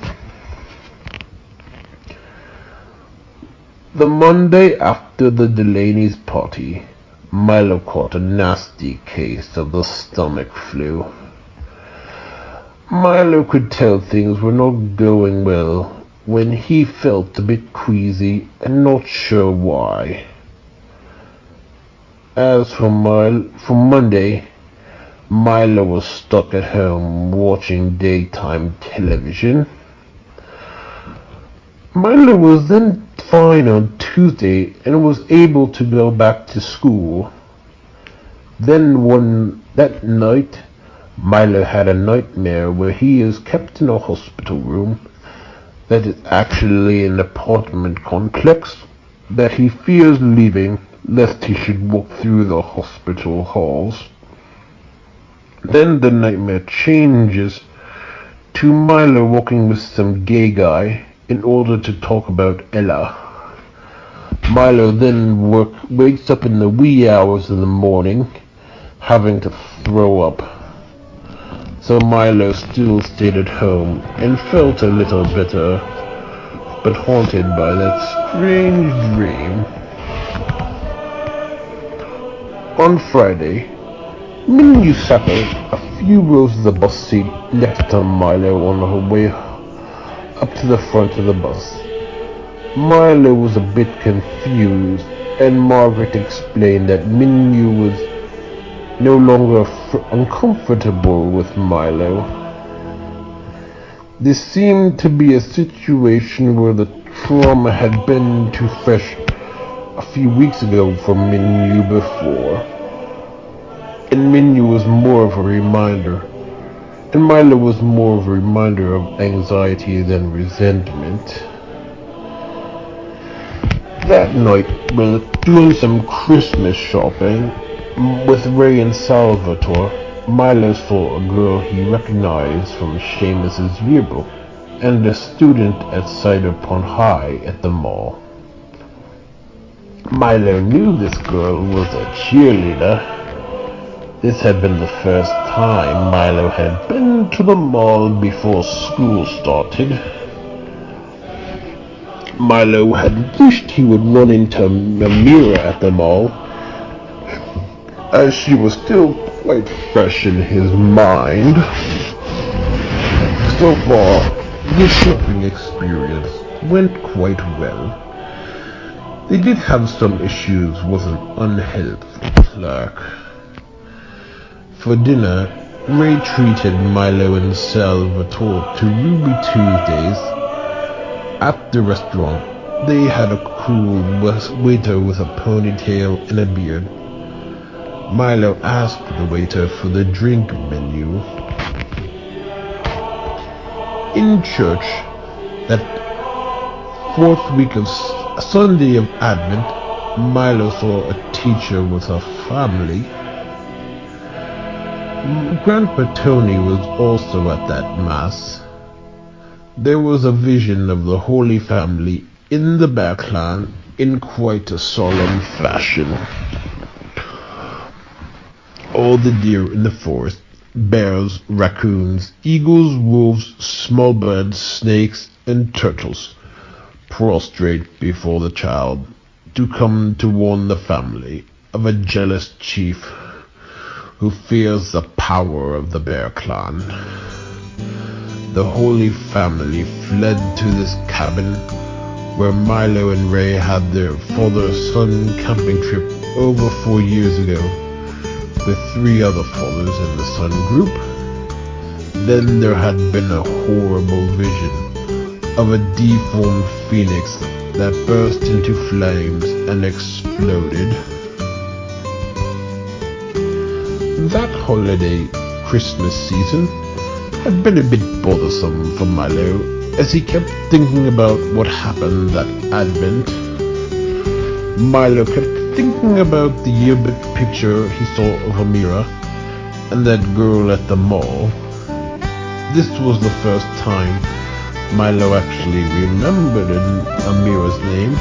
The Monday after the Delaney's party, Milo caught a nasty case of the stomach flu. Milo could tell things were not going well when he felt a bit queasy and not sure why. As for Monday, Milo was stuck at home watching daytime television. Milo was then fine on Tuesday and was able to go back to school. Then that night, Milo had a nightmare where he is kept in a hospital room that is actually an apartment complex that he fears leaving lest he should walk through the hospital halls. Then the nightmare changes to Milo walking with some gay guy in order to talk about Ella. Milo then wakes up in the wee hours of the morning, having to throw up. So Milo still stayed at home and felt a little bitter, but haunted by that strange dream. On Friday, Minnie sat a few rows of the bus seat next to Milo on her way up to the front of the bus. Milo was a bit confused, and Margaret explained that Minnie was no longer uncomfortable with Milo. This seemed to be a situation where the trauma had been too fresh a few weeks ago for Minnie before, and Minnie was more of a reminder, and Milo was more of a reminder of anxiety than resentment. That night, while doing some Christmas shopping with Ray and Salvatore, Milo saw a girl he recognized from Seamus's yearbook and a student at Cider Pond High at the mall. Milo knew this girl was a cheerleader. This had been the first time Milo had been to the mall before school started. Milo had wished he would run into Amira at the mall, as she was still quite fresh in his mind. So far, the shopping experience went quite well. They did have some issues with an unhelpful clerk. For dinner, Ray treated Milo and Salvatore to Ruby Tuesdays. At the restaurant, they had a cool waiter with a ponytail and a beard. Milo asked the waiter for the drink menu. In church, that fourth week of Sunday of Advent, Milo saw a teacher with a family. Grandpa Tony was also at that mass. There was a vision of the Holy Family in the background in quite a solemn fashion. All the deer in the forest, bears, raccoons, eagles, wolves, small birds, snakes, and turtles, prostrate before the child, to come to warn the family of a jealous chief who fears the power of the Bear Clan. The Holy Family fled to this cabin where Milo and Ray had their father-son camping trip over 4 years ago with 3 other fathers in the son group. Then there had been a horrible vision of a deformed phoenix that burst into flames and exploded. That holiday Christmas season had been a bit bothersome for Milo, as he kept thinking about what happened that Advent. Milo kept thinking about the yearbook picture he saw of Amira and that girl at the mall. This was the first time Milo actually remembered Amira's name.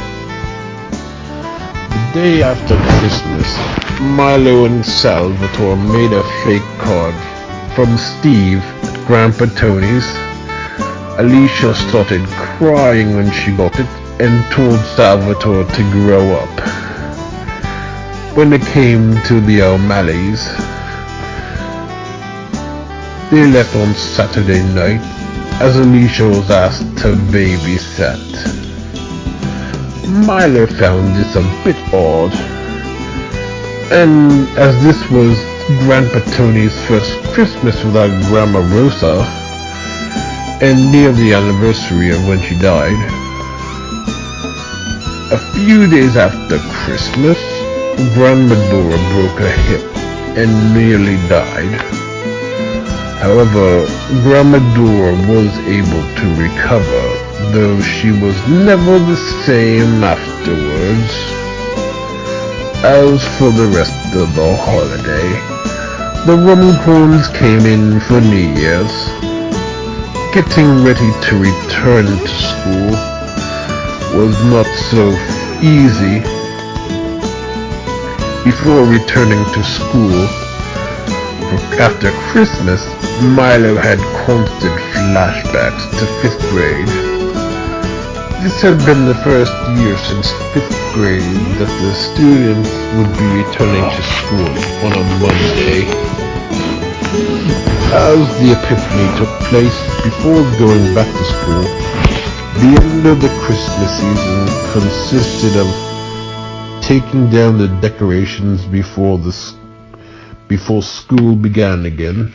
The day after Christmas, Milo and Salvatore made a fake card from Steve at Grandpa Tony's. Alicia started crying when she got it and told Salvatore to grow up. When it came to the O'Malleys, they left on Saturday night as Alicia was asked to babysit. Milo found this a bit odd, and as this was Grandpa Tony's first Christmas without Grandma Rosa, and near the anniversary of when she died. A few days after Christmas, Grandma Dora broke her hip and nearly died. However, Grandma Dora was able to recover, though she was never the same afterwards. As for the rest of the holiday, the Rumcorns came in for New Year's. Getting ready to return to school was not so easy. Before returning to school after Christmas, Milo had constant flashbacks to 5th grade. This had been the first year since 5th grade that the students would be returning to school on a Monday. As the Epiphany took place before going back to school, the end of the Christmas season consisted of taking down the decorations before school began again.